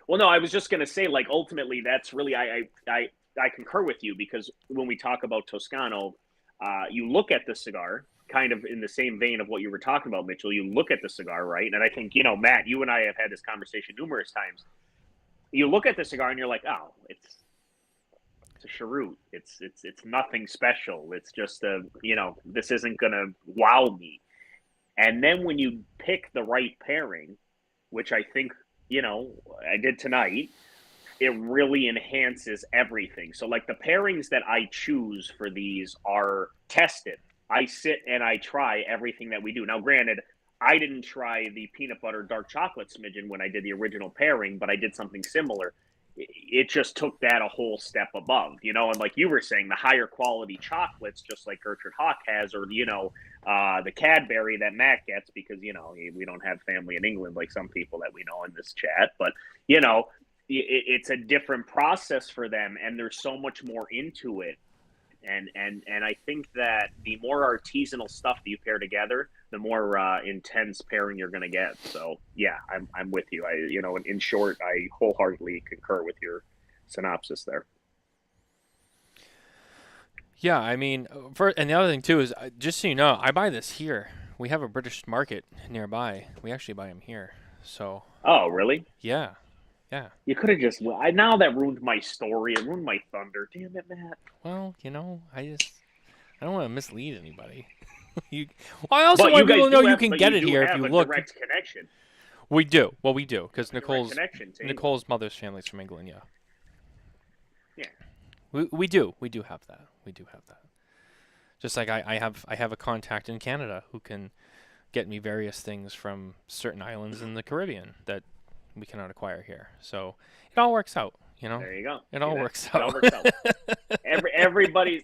Well, no, I was just going to say, like, ultimately, that's really, I concur with you, because when we talk about Toscano, you look at the cigar kind of in the same vein of what you were talking about, Mitchell. You look at the cigar, right? And I think, Matt, you and I have had this conversation numerous times. You look at the cigar and you're like, oh, it's a cheroot. It's nothing special. It's just this isn't going to wow me. And then when you pick the right pairing, which I think, I did tonight, it really enhances everything. So, like, the pairings that I choose for these are tested. I sit and I try everything that we do. Now, granted, I didn't try the peanut butter dark chocolate smidgen when I did the original pairing, but I did something similar. It just took that a whole step above, and like you were saying, the higher quality chocolates, just like Gertrude Hawk has, or, the Cadbury that Matt gets, because, we don't have family in England like some people that we know in this chat, but, it's a different process for them, and there's so much more into it. And I think that the more artisanal stuff that you pair together, the more intense pairing you're going to get. So yeah, I'm with you. In short, I wholeheartedly concur with your synopsis there. Yeah, I mean, and the other thing too is, just so you know, I buy this here. We have a British market nearby. We actually buy them here. So. Oh, really? Yeah. You could have just. Now that ruined my story. It ruined my thunder. Damn it, Matt. Well, I don't want to mislead anybody. I also want people to know you can get it here if you look. Direct connection. We do. Well, we do because Direct connection to England. Nicole's mother's family's from England. Yeah. Yeah. We do have that. We do have that. Just like I have a contact in Canada who can get me various things from certain islands in the Caribbean that we cannot acquire here. So it all works out, you know. There you go. It all works It all out. works out. Everybody's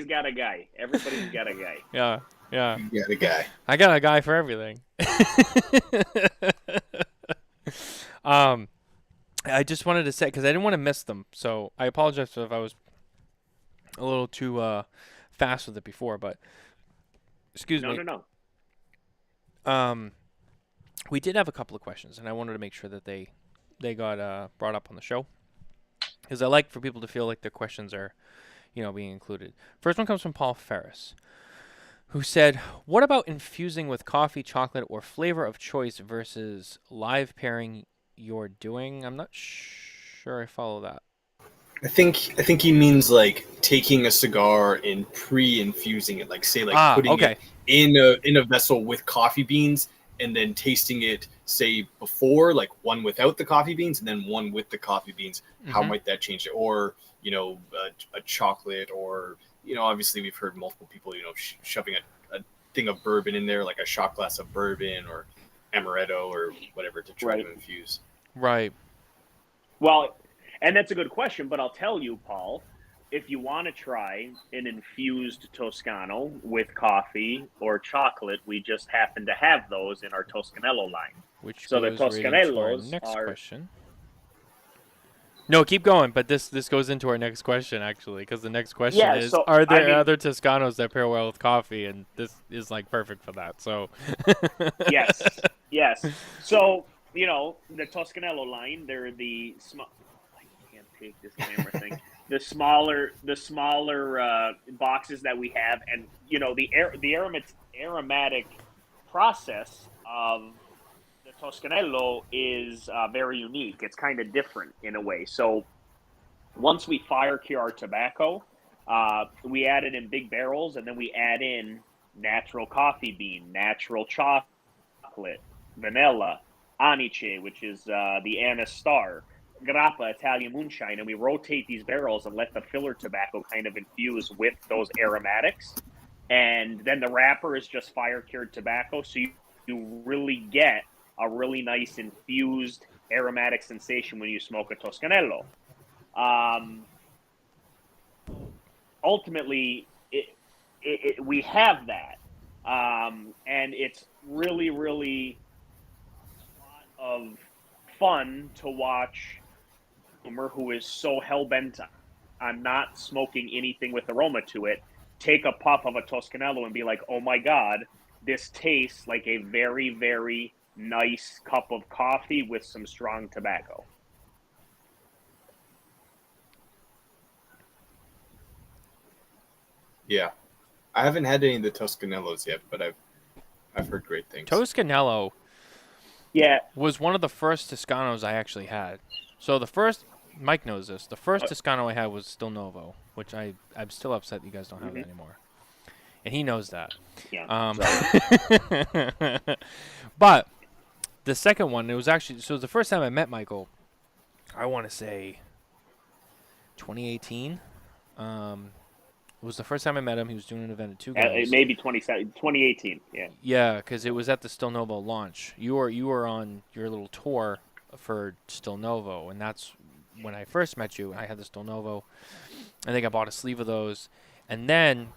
got a guy. Everybody's got a guy. Yeah. Yeah. You got a guy. I got a guy for everything. I just wanted to say, because I didn't want to miss them, so I apologize if I was a little too fast with it before, but excuse me. No. We did have a couple of questions, and I wanted to make sure that they got brought up on the show, because I like for people to feel like their questions are, being included. First one comes from Paul Ferris, who said, "What about infusing with coffee, chocolate, or flavor of choice versus live pairing you're doing?" I'm not sure I follow that. I think he means like taking a cigar and pre-infusing it, like putting it in a vessel with coffee beans and then tasting it, say before, like one without the coffee beans and then one with the coffee beans. Mm-hmm. How might that change it? Or a chocolate, or obviously we've heard multiple people shoving a thing of bourbon in there, like a shot glass of bourbon or amaretto or whatever to try to infuse. Right. Well, and that's a good question, but I'll tell you, Paul, if you want to try an infused Toscano with coffee or chocolate, we just happen to have those in our Toscanello line. So the Toscanellos next question. No, keep going, but this goes into our next question, actually, because the next question is, are there other Toscanos that pair well with coffee? And this is, like, perfect for that, so. Yes. So, the Toscanello line, they're the small... I can't take this camera thing. The smaller boxes that we have, and, the aromatic process of the Toscanello is very unique. It's kind of different in a way. So once we fire cure our tobacco, we add it in big barrels, and then we add in natural coffee bean, natural chocolate, vanilla, anice, which is the anise star, grappa, Italian moonshine, and we rotate these barrels and let the filler tobacco kind of infuse with those aromatics. And then the wrapper is just fire cured tobacco, so you really get a really nice infused aromatic sensation when you smoke a Toscanello. Ultimately, we have that, and it's really, really a lot of fun to watch a consumer who is so hell-bent on not smoking anything with aroma to it take a puff of a Toscanello and be like, oh my God, this tastes like a very, very nice cup of coffee with some strong tobacco. Yeah. I haven't had any of the Toscanellos yet, but I've heard great things. Toscanello was one of the first Toscanos I actually had. So the first, Mike knows this, the first Toscano I had was still Novo, which I'm still upset you guys don't have that anymore. And he knows that. Yeah. But the second one, it was actually, so the first time I met Michael, I want to say 2018. It was the first time I met him. He was doing an event at Two Guys. Maybe 2018, yeah. Yeah, because it was at the Still Novo launch. You were on your little tour for Still Novo, and that's when I first met you. I had the Still Novo. I think I bought a sleeve of those. And then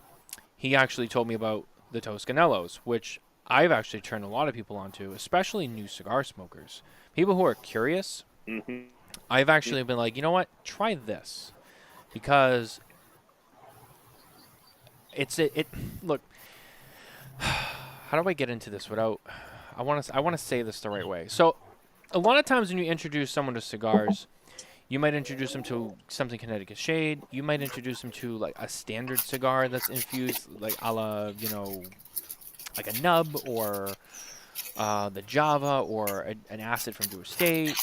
he actually told me about the Toscanellos, which I've actually turned a lot of people onto, especially new cigar smokers. People who are curious. Mm-hmm. I've actually been like, you know what? Try this. Because look, how do I get into this without I want to say this the right way. So a lot of times when you introduce someone to cigars, you might introduce them to something Connecticut Shade. You might introduce them to like a standard cigar that's infused like a la, like a nub or the Java or an acid from Drew Estate.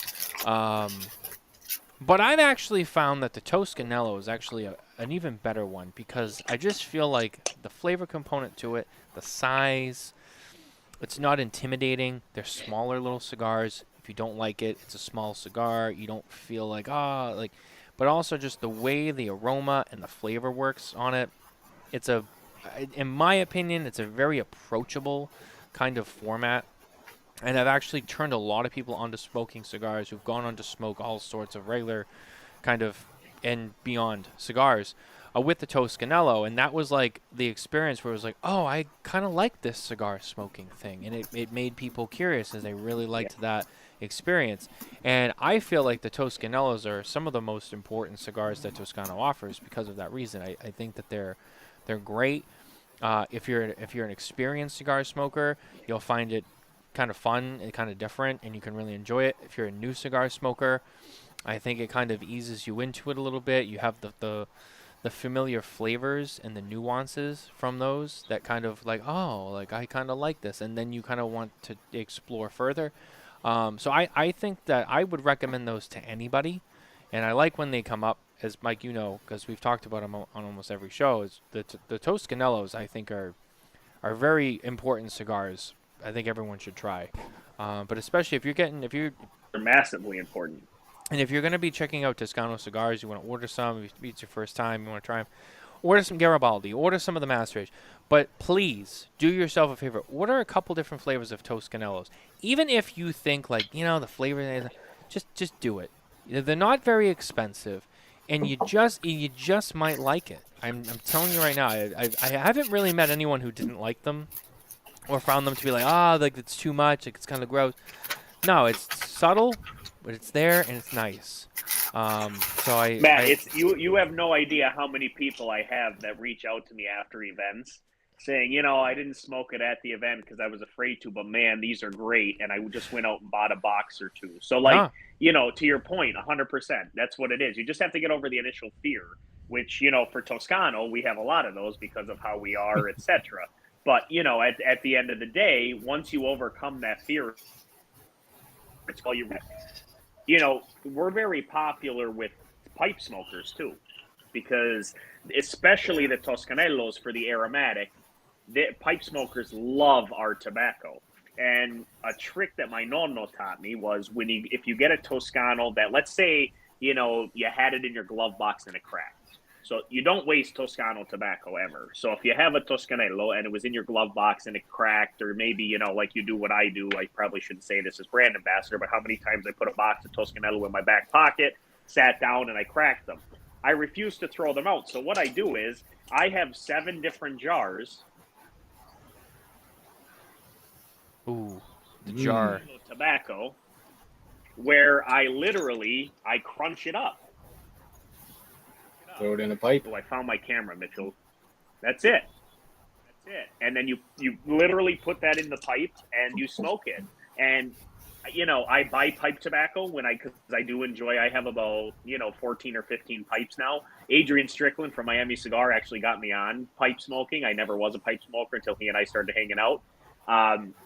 But I've actually found that the Toscanello is actually an even better one because I just feel like the flavor component to it, the size, It's not intimidating. They're smaller little cigars. If you don't like it, it's a small cigar. You don't feel like, but also just the way the aroma and the flavor works on it. In my opinion, it's a very approachable kind of format. And I've actually turned a lot of people onto smoking cigars who've gone on to smoke all sorts of regular kind of and beyond cigars with the Toscanello. And that was like the experience where it was like, oh, I kind of like this cigar smoking thing. And it made people curious as they really liked that experience. And I feel like the Toscanellos are some of the most important cigars that Toscano offers because of that reason. I think that they're great. If you're an experienced cigar smoker, you'll find it kind of fun and kind of different, and you can really enjoy it. If you're a new cigar smoker, I think it kind of eases you into it a little bit. You have the familiar flavors and the nuances from those that kind of like, oh, like I kind of like this, and then you kind of want to explore further. So I think that I would recommend those to anybody, and I like when they come up, as Mike, you know, because we've talked about them on almost every show. Is the Toscanellos, I think, are very important cigars. I think everyone should try, but especially if you're massively important. And if you're going to be checking out Toscano cigars, you want to order some. If it's your first time, you want to try them. Order some Garibaldi. Order some of the Master Aged. But please do yourself a favor. Order a couple different flavors of Toscanellos. Even if you think like the flavor, just do it. They're not very expensive, and you just might like it. I'm telling you right now. I haven't really met anyone who didn't like them, or found them to be like it's too much, like it's kind of gross. No, it's subtle, but it's there and it's nice. Matt, you have no idea how many people I have that reach out to me after events saying, I didn't smoke it at the event because I was afraid to, but man, these are great, and I just went out and bought a box or two. So to your point, 100%, that's what it is. You just have to get over the initial fear, which for Toscano we have a lot of those because of how we are, etc. But, at the end of the day, once you overcome that fear, it's all we're very popular with pipe smokers, too, because especially the Toscanellos for the aromatic, the pipe smokers love our tobacco. And a trick that my nonno taught me was if you get a Toscano that, let's say, you had it in your glove box and it cracked. So you don't waste Toscano tobacco ever. So if you have a Toscanello and it was in your glove box and it cracked, or maybe, like you do what I do, I probably shouldn't say this as brand ambassador, but how many times I put a box of Toscanello in my back pocket, sat down, and I cracked them. I refuse to throw them out. So what I do is I have 7 different jars. Ooh, the jar. Tobacco, where I crunch it up. Throw it in a pipe. Oh, I found my camera, Mitchell. That's it. And then you literally put that in the pipe and you smoke it. And I buy pipe tobacco because I do enjoy. I have about 14 or 15 pipes now. Adrian Strickland from Miami Cigar actually got me on pipe smoking. I never was a pipe smoker until he and I started hanging out.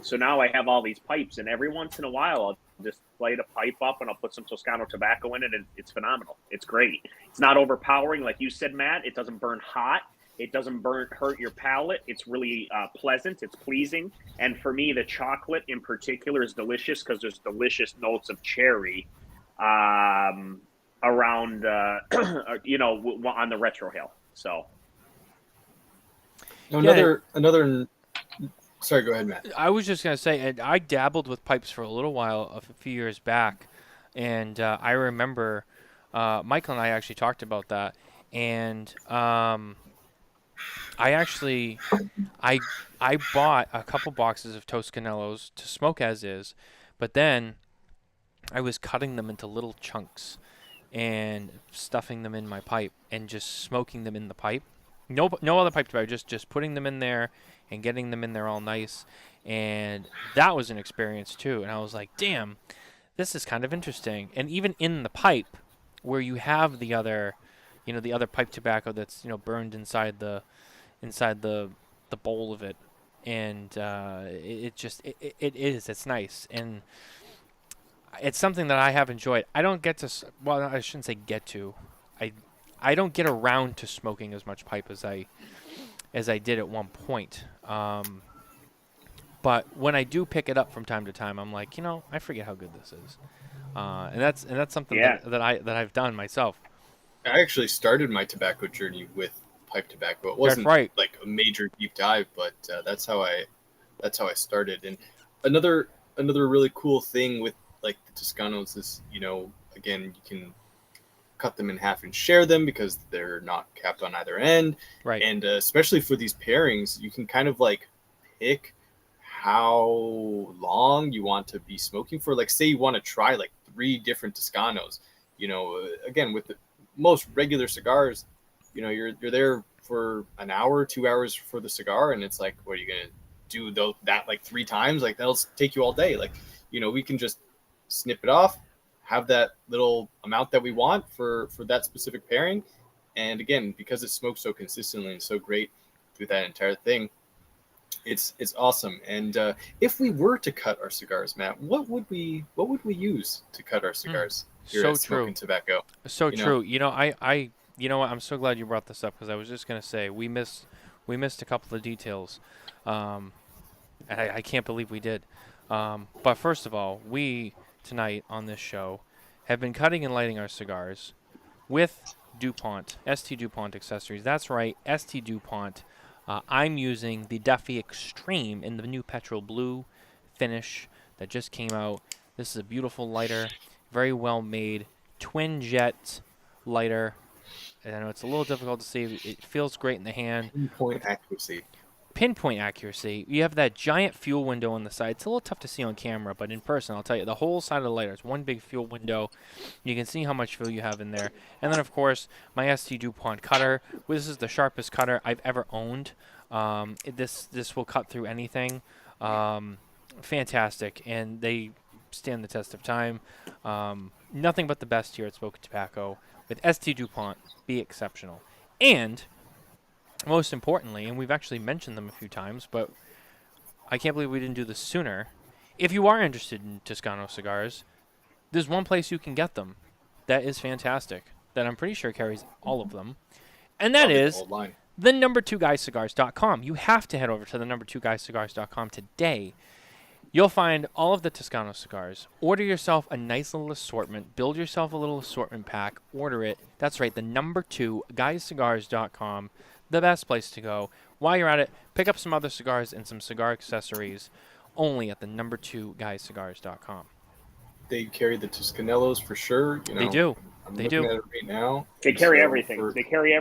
So now I have all these pipes, and every once in a while I'll just light a pipe up and I'll put some Toscano tobacco in it, and it's phenomenal. It's great. It's not overpowering, like you said, Matt. It doesn't burn hot. It doesn't hurt your palate. It's really pleasant. It's pleasing. And for me, the chocolate in particular is delicious because there's delicious notes of cherry around, on the retrohale. So another. Sorry, go ahead, Matt. I was just going to say, I dabbled with pipes for a little while a few years back, and I remember Michael and I actually talked about that, and I bought a couple boxes of Toscanellos to smoke as is, but then I was cutting them into little chunks and stuffing them in my pipe and just smoking them in the pipe. No other pipe tobacco, just putting them in there and getting them in there all nice. And that was an experience too. And I was like, damn, this is kind of interesting. And even in the pipe, where you have the other pipe tobacco that's burned inside the bowl of it, and it's nice, and it's something that I have enjoyed. I don't get to, well, I shouldn't say get to, I don't get around to smoking as much pipe as I did at one point. But when I do pick it up from time to time, I'm like, I forget how good this is, and that's something that I've done myself. I actually started my tobacco journey with pipe tobacco. It That's wasn't right. like a major deep dive, but that's how I started. And another really cool thing with like the Toscanos is, again, you can cut them in half and share them because they're not capped on either end. Right. And especially for these pairings, you can kind of like pick how long you want to be smoking for. Like, say you want to try like 3 different Toscanos, again, with the most regular cigars, you're there for an hour, 2 hours for the cigar. And it's like, what are you going to do that like 3 times? Like, that'll take you all day. Like, we can just snip it off, have that little amount that we want for that specific pairing. And again, because it smokes so consistently and so great through that entire thing, it's awesome. And if we were to cut our cigars, Matt, what would we use to cut our cigars here So at Smokin Tabacco? So true. I you know what? I'm so glad you brought this up because I was just gonna say we missed a couple of details, and I can't believe we did. But first of all, we tonight on this show have been cutting and lighting our cigars with Dupont, ST Dupont accessories. That's right, ST Dupont. I'm using the Duffy Extreme in the new petrol blue finish that just came out. This is a beautiful lighter, very well made, twin jet lighter. And I know it's a little difficult to see. It feels great in the hand. Pinpoint accuracy. You have that giant fuel window on the side. It's a little tough to see on camera, but in person, I'll tell you, the whole side of the lighter is one big fuel window. You can see how much fuel you have in there. And then, of course, my ST Dupont cutter. This is the sharpest cutter I've ever owned. This will cut through anything. Fantastic. And they stand the test of time. Nothing but the best here at Smokin Tabacco. With ST Dupont, be exceptional. And most importantly, and we've actually mentioned them a few times, but I can't believe we didn't do this sooner. If you are interested in Toscano cigars, there's one place you can get them that is fantastic, that I'm pretty sure carries all of them, and that is the number2guyscigars.com. You have to head over to the number2guyscigars.com today. You'll find all of the Toscano cigars. Order yourself a nice little assortment. Build yourself a little assortment pack. Order it. That's right, the number2guyscigars.com. The best place to go. While you're at it, pick up some other cigars and some cigar accessories only at the number2guyscigars.com. They carry the Toscanellos for sure. They do. They do. At it right now. They carry everything. They carry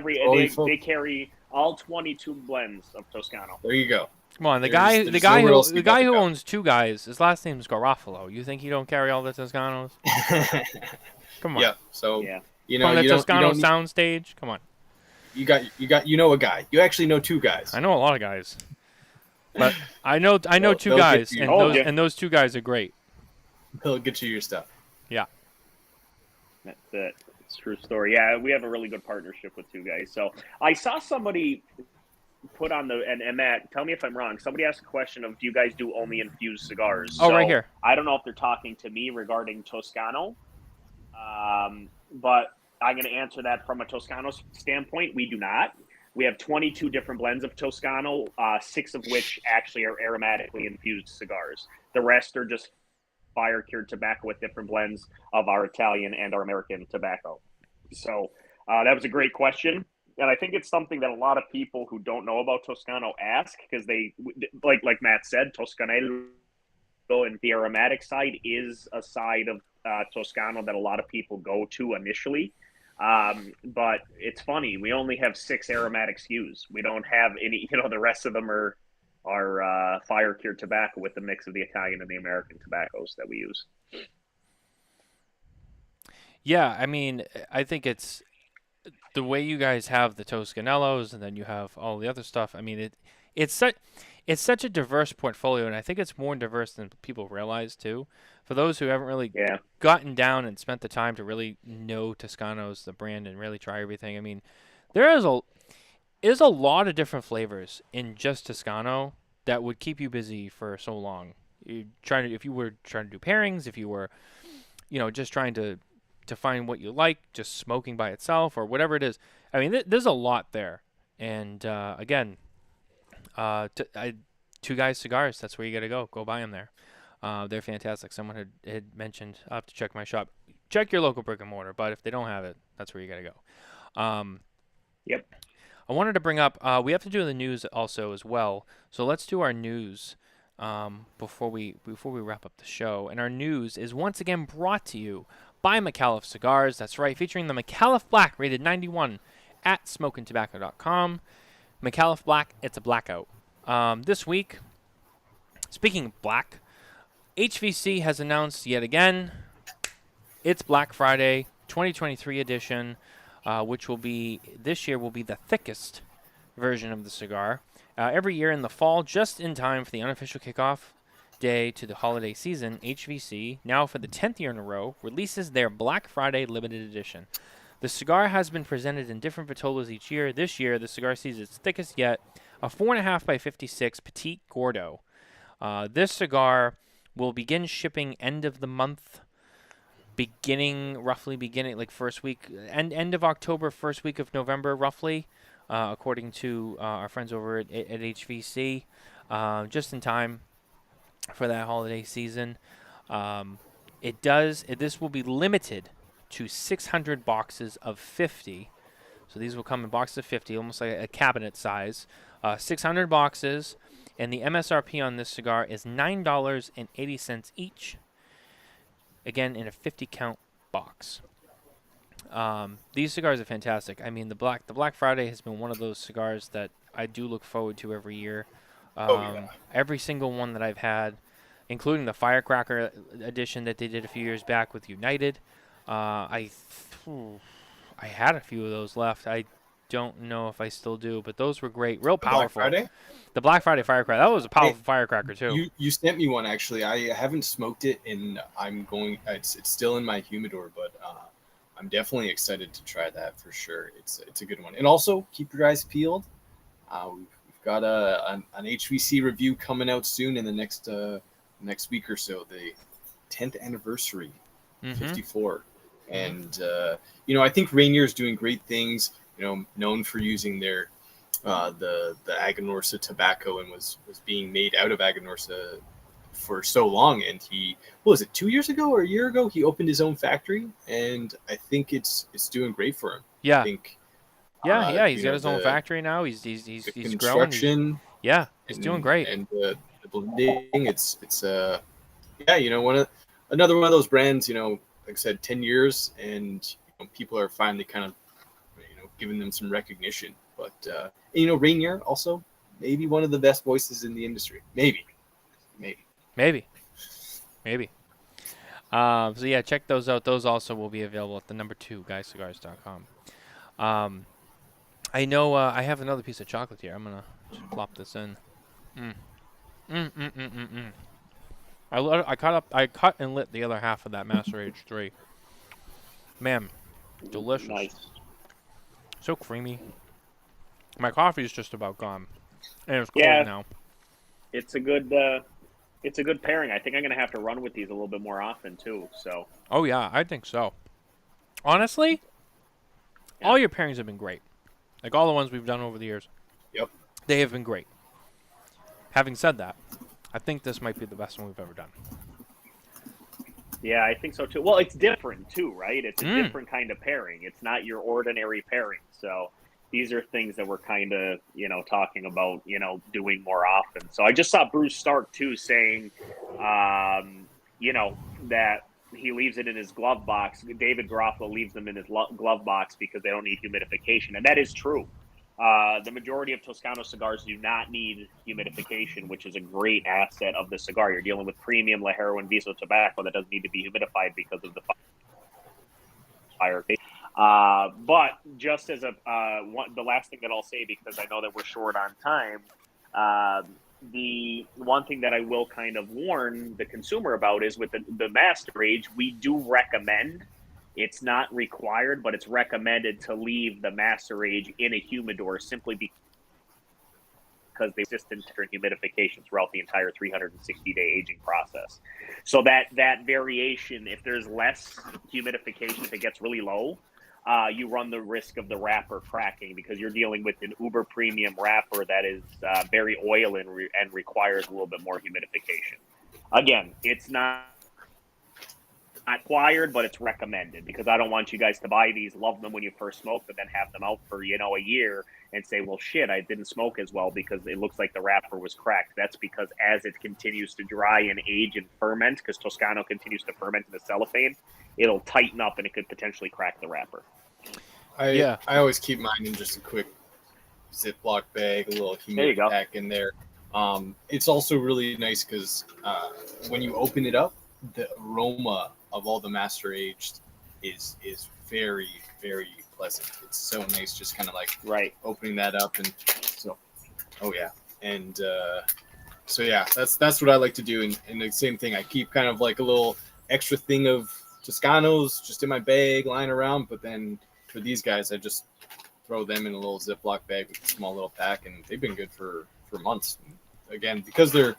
they carry all 22 blends of Toscano. There you go. Come on, the guy who owns Two Guys, his last name is Garofalo. You think he don't carry all the Toscanos? Come on. Yeah. So yeah. From the Toscano soundstage. Come on. You got a guy. You actually know 2 guys. I know a lot of guys, but I know 2 guys, and those 2 guys are great. They'll get you your stuff. Yeah. That's it. It's a true story. Yeah, we have a really good partnership with 2 guys. So I saw somebody put on and Matt, tell me if I'm wrong. Somebody asked a question of, do you guys do only infused cigars? Oh, right here. I don't know if they're talking to me regarding Toscano, but I'm going to answer that from a Toscano standpoint. We do not. We have 22 different blends of Toscano, 6 of which actually are aromatically infused cigars. The rest are just fire-cured tobacco with different blends of our Italian and our American tobacco. So that was a great question. And I think it's something that a lot of people who don't know about Toscano ask, because they, like Matt said, Toscanello and the aromatic side is a side of Toscano that a lot of people go to initially. But it's funny, we only have 6 aromatic SKUs. We don't have any, the rest of them are fire-cured tobacco with the mix of the Italian and the American tobaccos that we use. Yeah, I mean, I think it's the way you guys have the Toscanellos, and then you have all the other stuff. I mean, it's such a diverse portfolio, and I think it's more diverse than people realize too. For those who haven't really gotten down and spent the time to really know Toscano's, the brand, and really try everything. I mean, there's a lot of different flavors in just Toscano that would keep you busy for so long. If you were trying to do pairings, if you were, just trying to find what you like, just smoking by itself or whatever it is. I mean, there's a lot there. And again, Two Guys Cigars. That's where you got to go. Go buy them there. They're fantastic. Someone had mentioned, I'll have to check my shop. Check your local brick and mortar, but if they don't have it, that's where you got to go. Yep. I wanted to bring up, we have to do the news also as well. So let's do our news before we wrap up the show. And our news is once again brought to you by Micallef Cigars. That's right, featuring the Micallef Black, rated 91 at SmokinTabacco.com. Micallef Black, it's a blackout. This week, speaking of black, HVC has announced yet again its Black Friday 2023 edition, which will be, this year will be the thickest version of the cigar. Every year in the fall, just in time for the unofficial kickoff day to the holiday season, HVC, now for the 10th year in a row, releases their Black Friday limited edition. The cigar has been presented in different vitolas each year. This year, the cigar sees its thickest yet, a 4.5 by 56 Petite Gordo. This cigar will begin shipping end of the month, roughly beginning like first week, end of October, first week of November, roughly, according to our friends over at HVC, just in time for that holiday season. This will be limited to 600 boxes of 50. So these will come in boxes of 50, almost like a cabinet size. 600 boxes, and the MSRP on this cigar is $9.80 each. Again, in a 50 count box. These cigars are fantastic. I mean, the Black Friday has been one of those cigars that I do look forward to every year. Every single one that I've had, including the Firecracker edition that they did a few years back with United. I had a few of those left. I don't know if I still do, but those were great. Real powerful. Black Friday? The Black Friday Firecracker. That was a powerful firecracker, too. You sent me one, actually. I haven't smoked it, and I'm going. It's still in my humidor, but I'm definitely excited to try that for sure. It's a good one. And also, keep your eyes peeled. We've got an HVC review coming out soon in the next week or so. The 10th anniversary, 54. And, I think Rainier is doing great things, known for using their the Aganorsa tobacco, and was being made out of Aganorsa for so long. And what was it, 2 years ago or a year ago, he opened his own factory, and I think it's doing great for him. Yeah. I think, he's got his own factory now. He's growing. He's doing great. And the blending, it's another one of those brands, like I said, 10 years, and people are finally kind of giving them some recognition. But Rainier also maybe one of the best voices in the industry. Maybe. So yeah, check those out. Those also will be available at the number 2 guyscigars.com. I know I have another piece of chocolate here. I'm gonna just plop this in. I cut and lit the other half of that Master Aged 3. Man, delicious. Nice. So creamy. My coffee is just about gone, and it's cold now. It's a good pairing. I think I'm gonna have to run with these a little bit more often too. So. Oh yeah, I think so. Honestly, all your pairings have been great. Like all the ones we've done over the years. Yep. They have been great. Having said that, I think this might be the best one we've ever done. Yeah, I think so too. Well, it's different too, right? It's a different kind of pairing. It's not your ordinary pairing. So these are things that we're kind of, talking about, doing more often. So I just saw Bruce Stark too saying, that he leaves it in his glove box. David Garofalo leaves them in his glove box because they don't need humidification. And that is true. The majority of Toscano cigars do not need humidification, which is a great asset of the cigar. You're dealing with premium Ligero and Viso tobacco that doesn't need to be humidified because of the fire. But just as the last thing that I'll say, because I know that we're short on time, the one thing that I will kind of warn the consumer about is with the Master Age, we do recommend. It's not required, but it's recommended to leave the Master Age in a humidor simply because they resistant to humidification throughout the entire 360-day aging process. So that variation, if there's less humidification, if it gets really low, you run the risk of the wrapper cracking because you're dealing with an uber premium wrapper that is very oil and requires a little bit more humidification. Again, it's not required, but it's recommended because I don't want you guys to buy these, love them when you first smoke, but then have them out for, a year and say, well, shit, I didn't smoke as well because it looks like the wrapper was cracked. That's because as it continues to dry and age and ferment, because Toscano continues to ferment in the cellophane, it'll tighten up and it could potentially crack the wrapper. I always keep mine in just a quick Ziploc bag, a little humidity pack in there. It's also really nice because when you open it up, the aroma of all the Master Aged is very, very pleasant. It's so nice, just kind of like opening that up, and so that's what I like to do. And the same thing, I keep kind of like a little extra thing of Toscanos just in my bag, lying around. But then for these guys, I just throw them in a little Ziploc bag with a small little pack, and they've been good for months. Again, because they're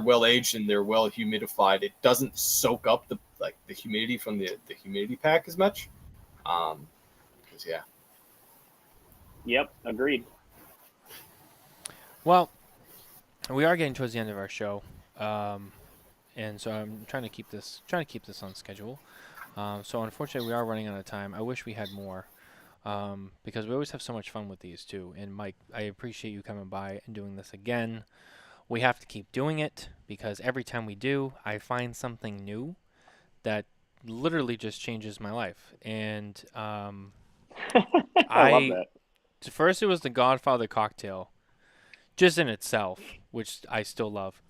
well aged and they're well humidified, it doesn't soak up the humidity from the humidity pack as much. Yep, agreed. Well, we are getting towards the end of our show, and so I'm trying to keep this on schedule. So unfortunately, we are running out of time. I wish we had more, because we always have so much fun with these too. And Mike, I appreciate you coming by and doing this again. We have to keep doing it because every time we do, I find something new that literally just changes my life. And I love that. First, it was the Godfather cocktail, just in itself, which I still love.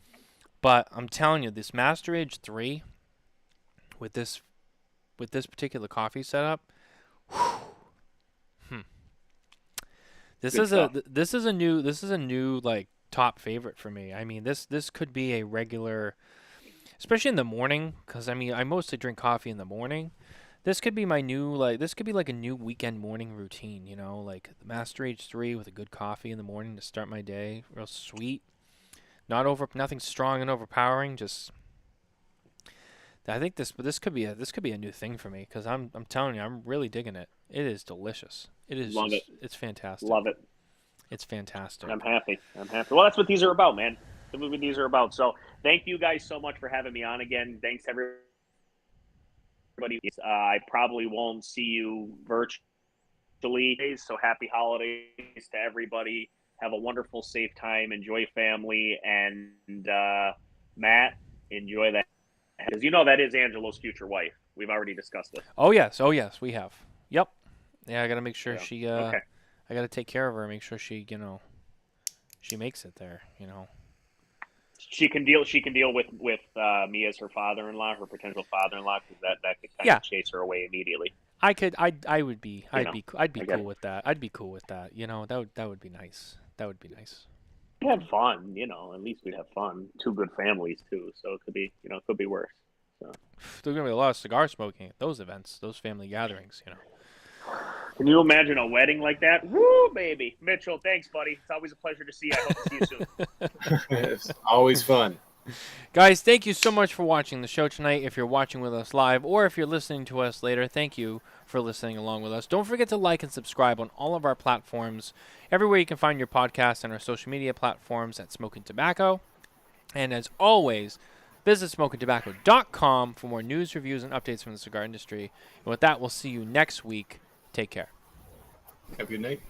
But I'm telling you, this Master Aged 3 with this particular coffee setup, this is a new like top favorite for me. I mean, this could be a regular, especially in the morning, because I mean I mostly drink coffee in the morning. This could be my new this could be like a new weekend morning routine, like the Master Aged 3 with a good coffee in the morning to start my day, real sweet, nothing strong and overpowering. Just I think this could be a new thing for me because I'm telling you, I'm really digging it. It is delicious. It is. Love it. It's fantastic. Love it. It's fantastic. I'm happy. Well, that's what these are about, man. That's what these are about. So thank you guys so much for having me on again. Thanks everybody. I probably won't see you virtually, so happy holidays to everybody. Have a wonderful, safe time. Enjoy family, and Matt, enjoy that. Because that is Angelo's future wife. We've already discussed this. Oh yes, we have. Yep. Yeah, I got to make sure she. Okay. I got to take care of her. Make sure she, she makes it there. She can deal with me as her father-in-law, her potential father-in-law, because that could kind of chase her away immediately. I'd be cool with that. I'd be cool with that. That would be nice. That would be nice. We'd have fun, at least we'd have fun. Two good families too, so it could be, could be worse. So. There's gonna be a lot of cigar smoking at those events, those family gatherings. Can you imagine a wedding like that? Woo, baby. Mitchell, thanks, buddy. It's always a pleasure to see you. I hope to see you soon. It's always fun. Guys, thank you so much for watching the show tonight. If you're watching with us live or if you're listening to us later, thank you for listening along with us. Don't forget to like and subscribe on all of our platforms, everywhere you can find your podcast, and our social media platforms at Smokin Tabacco. And as always, visit SmokinTabacco.com for more news, reviews, and updates from the cigar industry. And with that, we'll see you next week. Take care. Have a good night.